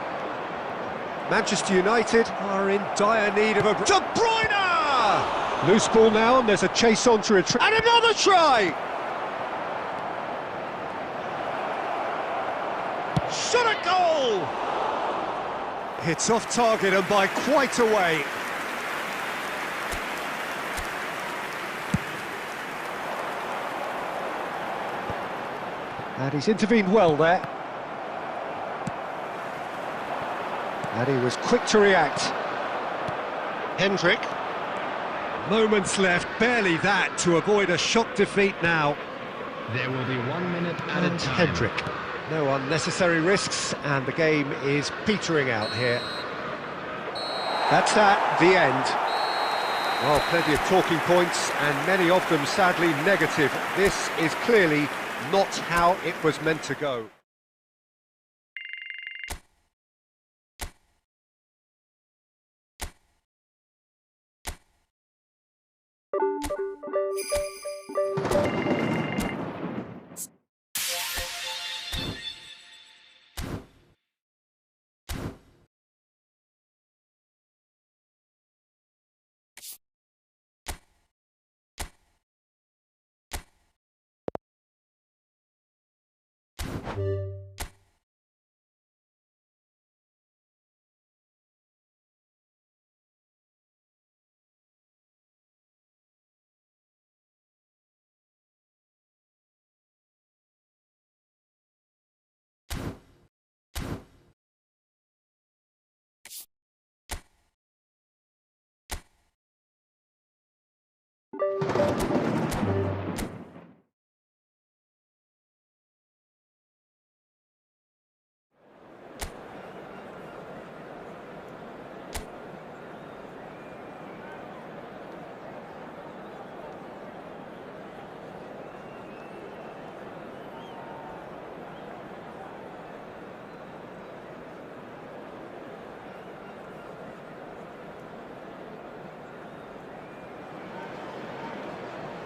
A: Manchester United are in dire need of a... De Bruyne! Loose ball now, and there's a chase on to retrieve. And another try! Shot a goal! It's off target and by quite a way. And he's intervened well there. And he was quick to react. Hendrick. Moments left, barely that, to avoid a shock defeat now.
C: There will be 1 minute
A: And
C: added time.
A: Hendrick. No unnecessary risks, and the game is petering out here. That's that, the end. Well, plenty of talking points, and many of them sadly negative. This is clearly not how it was meant to go.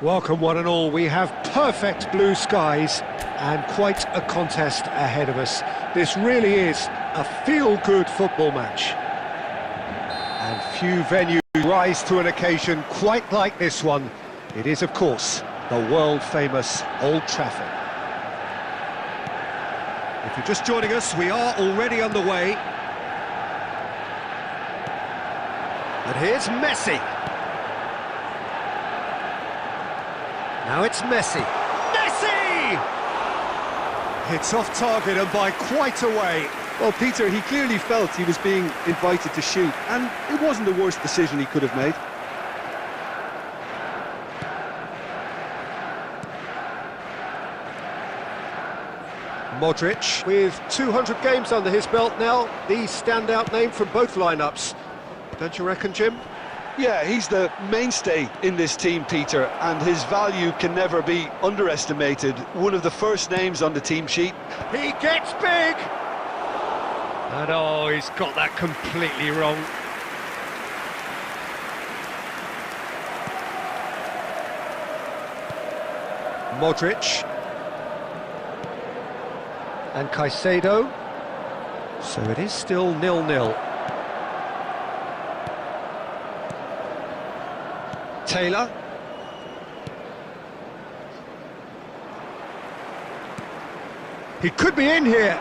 A: Welcome one and all, we have perfect blue skies and quite a contest ahead of us. This really is a feel-good football match. And few venues rise to an occasion quite like this one. It is, of course, the world-famous Old Trafford. If you're just joining us, we are already underway. And here's Messi. Now it's Messi. Messi! It's off target and by quite a way.
B: Well, Peter, he clearly felt he was being invited to shoot, and it wasn't the worst decision he could have made.
A: Modric, with 200 games under his belt now, the standout name from both lineups. Don't you reckon, Jim?
B: Yeah, he's the mainstay in this team, Peter, and his value can never be underestimated. One of the first names on the team sheet.
A: He gets big! And oh, he's got that completely wrong. Modric. And Caicedo. So it is still 0-0. Taylor. He could be in here.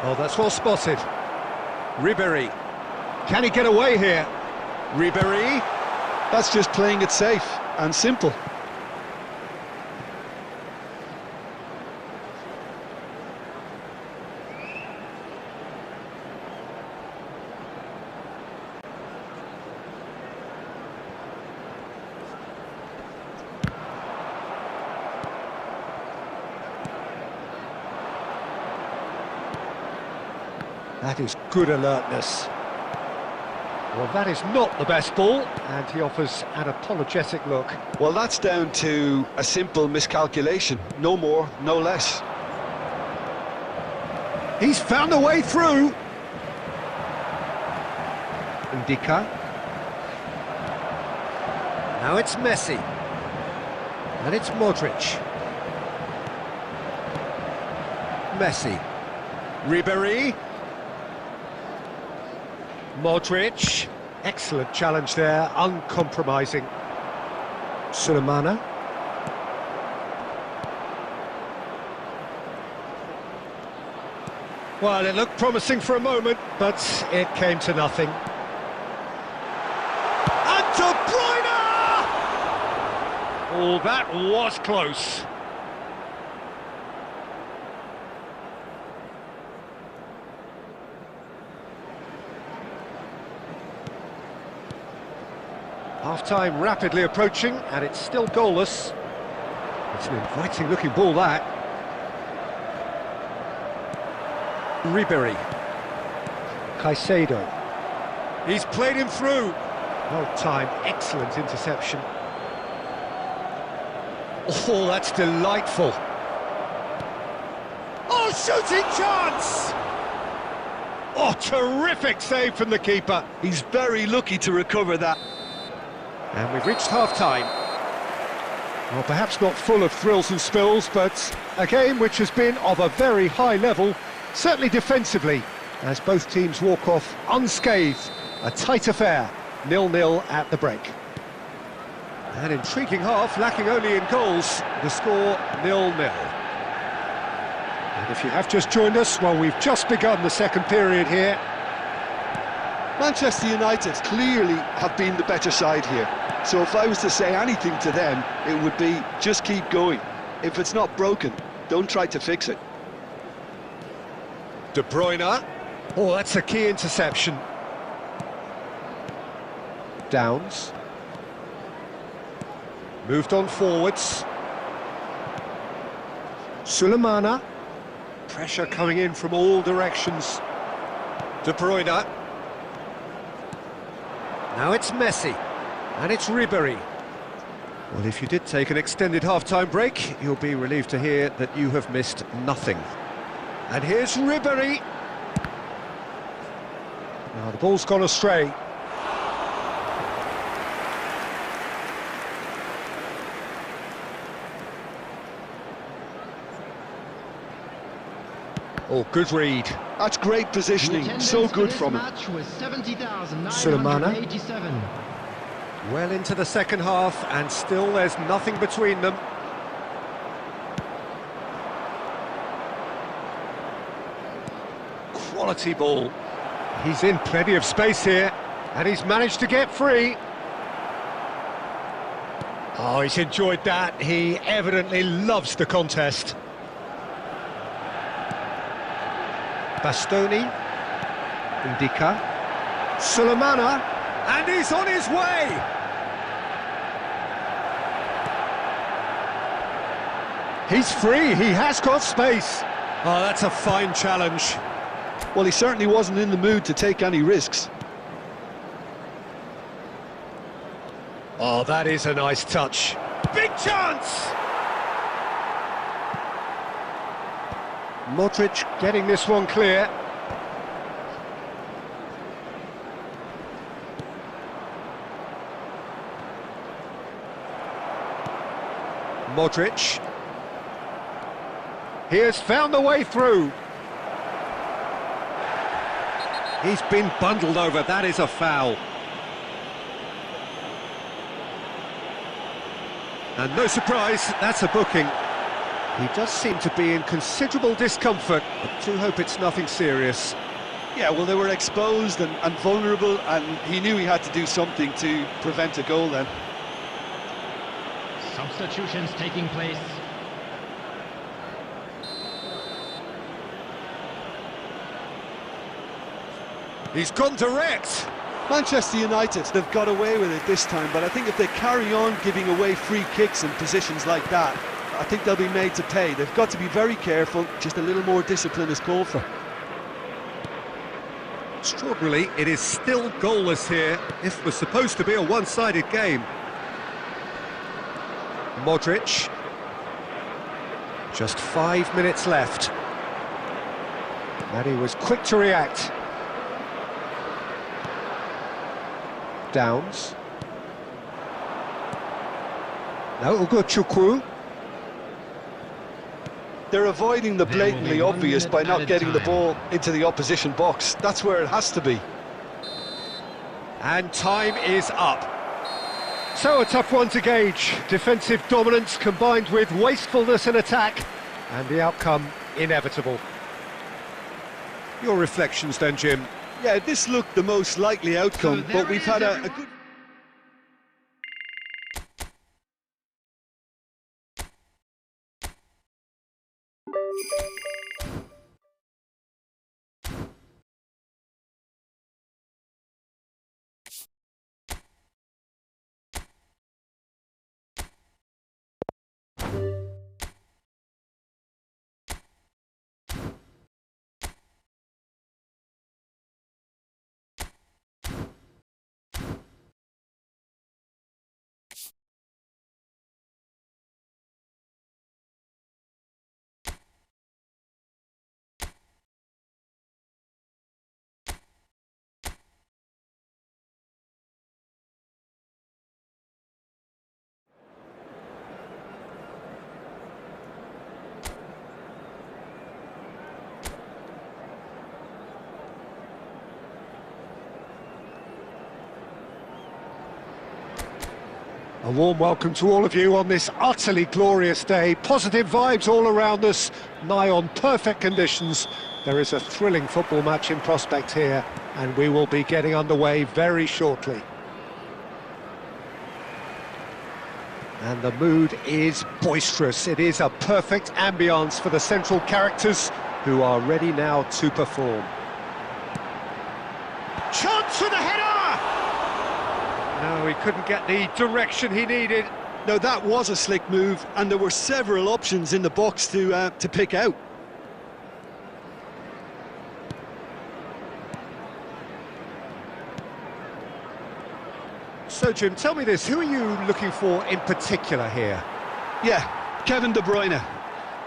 A: Oh, that's well spotted. Ribéry. Can he get away here? Ribéry.
B: That's just playing it safe and simple.
A: That is good alertness. Well, that is not the best ball, and he offers an apologetic look.
B: Well, that's down to a simple miscalculation. No more, no less.
A: He's found a way through. Ndika. Now it's Messi. And it's Modric. Messi. Ribéry. Modric, excellent challenge there, uncompromising. Sulemana. Well, it looked promising for a moment, but it came to nothing. And De Bruyne! Oh, that was close. Half-time rapidly approaching, and it's still goalless. It's an inviting-looking ball, that. Ribéry. Caicedo. He's played him through. Well-timed, excellent interception. Oh, that's delightful. Oh, shooting chance! Oh, terrific save from the keeper.
B: He's very lucky to recover that.
A: And we've reached half-time. Well, perhaps not full of thrills and spills, but a game which has been of a very high level, certainly defensively, as both teams walk off unscathed. A tight affair, 0-0 at the break. An intriguing half, lacking only in goals, the score 0-0. And if you have just joined us, well, we've just begun the second period here.
B: Manchester United clearly have been the better side here. So if I was to say anything to them, it would be just keep going. If it's not broken, don't try to fix it.
A: De Bruyne. Oh, that's a key interception. Downs. Moved on forwards. Sulemana. Pressure coming in from all directions. De Bruyne. Now it's Messi, and it's Ribéry. Well, if you did take an extended half-time break, you'll be relieved to hear that you have missed nothing. And here's Ribéry. Now the ball's gone astray. Oh, good read.
B: That's great positioning, so good from him.
A: Sulemana. Well into the second half, and still there's nothing between them. Quality ball. He's in plenty of space here, and he's managed to get free. Oh, he's enjoyed that. He evidently loves the contest. Bastoni, Indica, Sulemana, and he's on his way! He's free, he has got space. Oh, that's a fine challenge.
B: Well, he certainly wasn't in the mood to take any risks.
A: Oh, that is a nice touch. Big chance! Modric getting this one clear. Modric. He has found the way through. He's been bundled over, that is a foul. And no surprise, that's a booking. He does seem to be in considerable discomfort. I do hope it's nothing serious.
B: Yeah, well, they were exposed and vulnerable, and he knew he had to do something to prevent a goal then.
C: Substitutions taking place.
A: He's gone direct.
B: Manchester United, they've got away with it this time, but I think if they carry on giving away free kicks in positions like that, I think they'll be made to pay. They've got to be very careful, just a little more discipline is called for.
A: Extraordinarily, it is still goalless here. It was supposed to be a one-sided game. Modric. Just 5 minutes left. And he was quick to react. Downs. Now Ugochukwu.
B: They're avoiding the blatantly obvious by not getting the ball into the opposition box. That's where it has to be.
A: And time is up. So a tough one to gauge. Defensive dominance combined with wastefulness in attack, and the outcome inevitable. Your reflections then, Jim?
B: Yeah, this looked the most likely outcome, but we've had a good...
A: A warm welcome to all of you on this utterly glorious day. Positive vibes all around us, nigh on perfect conditions. There is a thrilling football match in prospect here, and we will be getting underway very shortly. And the mood is boisterous. It is a perfect ambience for the central characters, who are ready now to perform. Chance for the header! No, he couldn't get the direction he needed.
B: No, that was a slick move, and there were several options in the box to pick out.
A: So, Jim, tell me this, who are you looking for in particular here?
B: Yeah, Kevin De Bruyne.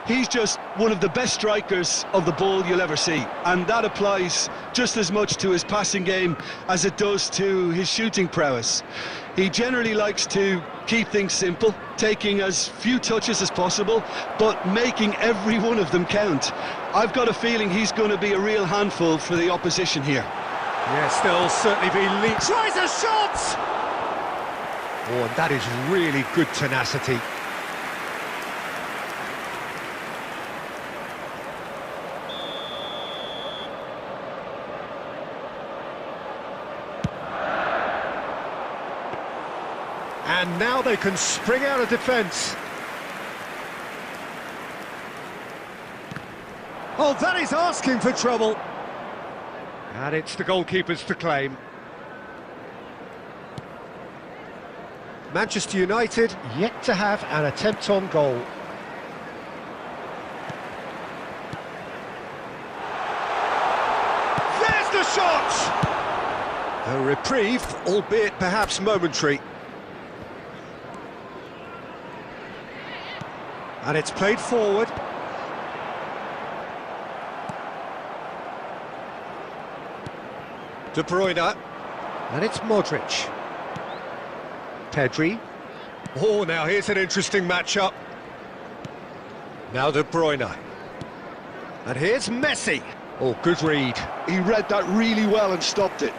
B: He's just one of the best strikers of the ball you'll ever see, and that applies just as much to his passing game as it does to his shooting prowess. He generally likes to keep things simple, taking as few touches as possible, but making every one of them count. I've got a feeling he's going to be a real handful for the opposition here.
A: Yes, they'll certainly be lead. Tries a shot! Oh, and that is really good tenacity. And now they can spring out of defence. Oh, that is asking for trouble. And it's the goalkeepers to claim. Manchester United yet to have an attempt on goal. There's the shot! A reprieve, albeit perhaps momentary. And it's played forward. De Bruyne. And it's Modric. Pedri. Oh, now here's an interesting matchup. Now De Bruyne. And here's Messi. Oh, good read.
B: He read that really well and stopped it.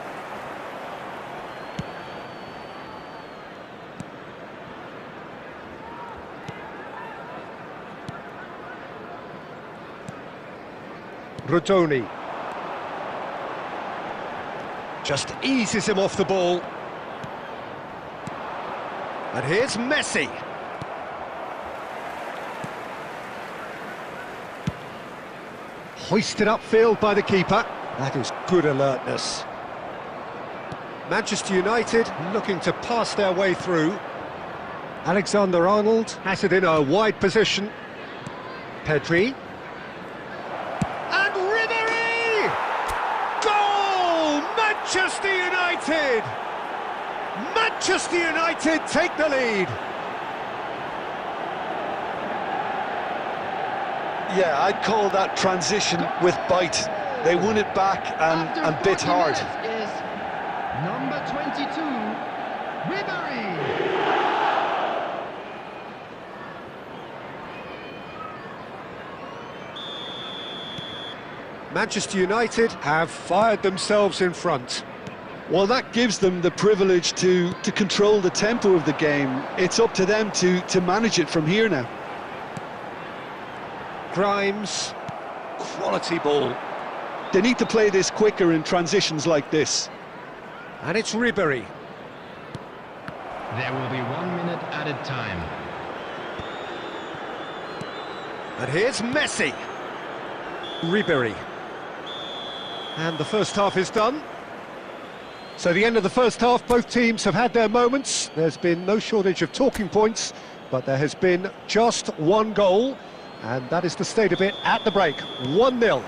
A: Rodoni. Just eases him off the ball. And here's Messi. Hoisted upfield by the keeper. That is good alertness. Manchester United looking to pass their way through. Alexander-Arnold has it in a wide position. Pedri. And Ribery! Goal! Manchester United! Manchester United take the lead.
B: Yeah, I'd call that transition with bite. They won it back and bit hard.
C: Is number 22, Ribery.
A: Manchester United have fired themselves in front.
B: Well, that gives them the privilege to control the tempo of the game. It's up to them to manage it from here now.
A: Grimes, quality ball.
B: They need to play this quicker in transitions like this.
A: And it's Ribery.
C: There will be 1 minute added time.
A: And here's Messi. Ribery. And the first half is done. So the end of the first half, both teams have had their moments. There's been no shortage of talking points, but there has been just one goal, and that is the state of it at the break. 1-0.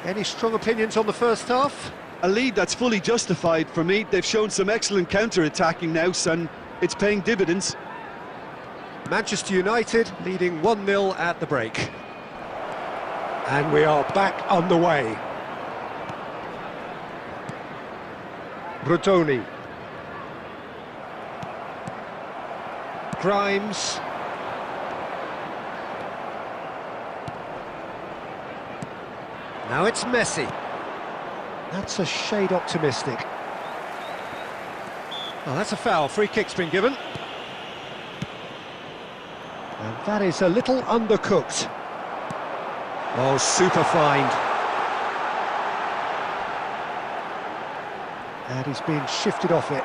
A: Any strong opinions on the first half?
B: A lead that's fully justified for me. They've shown some excellent counter-attacking now, and it's paying dividends.
A: Manchester United leading 1-0 at the break. And we are back underway. Rodoni. Grimes. Now it's Messi. That's a shade optimistic. Oh, that's a foul. Free kick's been given. And that is a little undercooked. Oh, super find. And he's been shifted off it.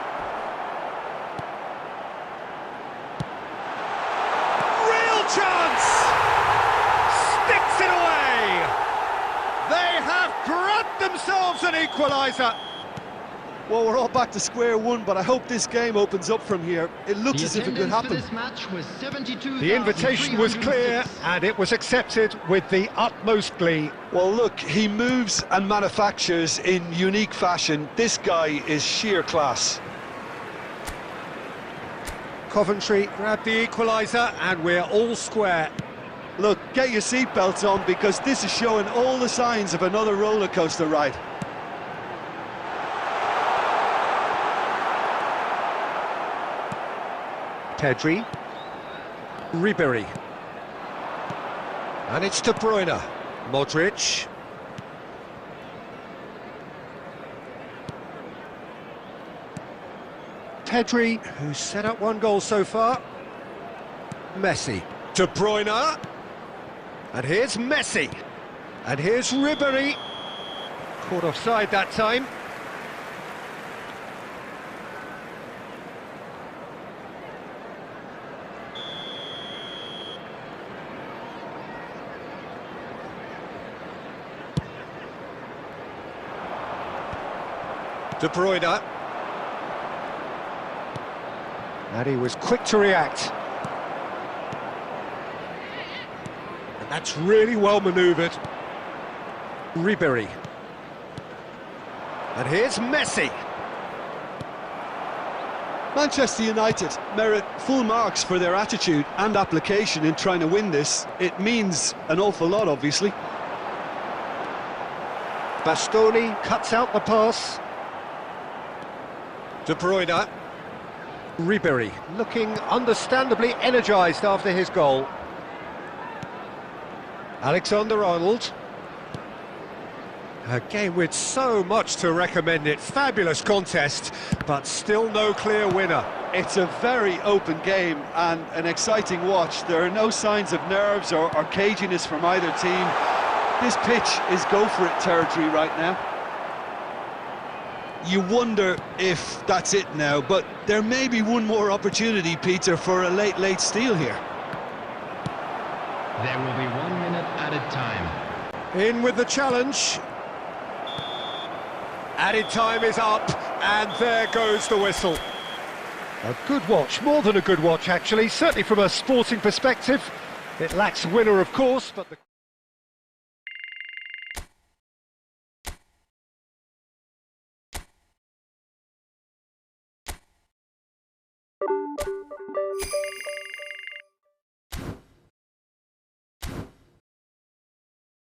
A: Real chance! Sticks it away! They have grabbed themselves an equaliser.
B: Well, we're all back to square one, but I hope this game opens up from here. It looks as if it could happen.
C: This match was 72,
A: the invitation was clear, and it was accepted with the utmost glee.
B: Well, look, he moves and manufactures in unique fashion. This guy is sheer class.
A: Coventry grabbed the equaliser, and we're all square.
B: Look, get your seatbelts on, because this is showing all the signs of another roller coaster ride.
A: Pedri, Ribery, and it's De Bruyne, Modric, Pedri, who's set up one goal so far, Messi, De Bruyne, and here's Messi, and here's Ribery, caught offside that time. De Bruyne. And he was quick to react. And that's really well manoeuvred. Ribery. And here's Messi.
B: Manchester United merit full marks for their attitude and application in trying to win this. It means an awful lot, obviously.
A: Bastoni cuts out the pass. De Bruyne. Ribery looking understandably energised after his goal. Alexander-Arnold. A game with so much to recommend it. Fabulous contest, but still no clear winner.
B: It's a very open game and an exciting watch. There are no signs of nerves or caginess from either team. This pitch is go-for-it territory right now. You wonder if that's it now, but there may be one more opportunity, Peter, for a late steal here.
C: There will be 1 minute added time.
A: In with the challenge. Added time is up, and there goes the whistle. A good watch, more than a good watch actually, certainly from a sporting perspective. It lacks winner, of course, but the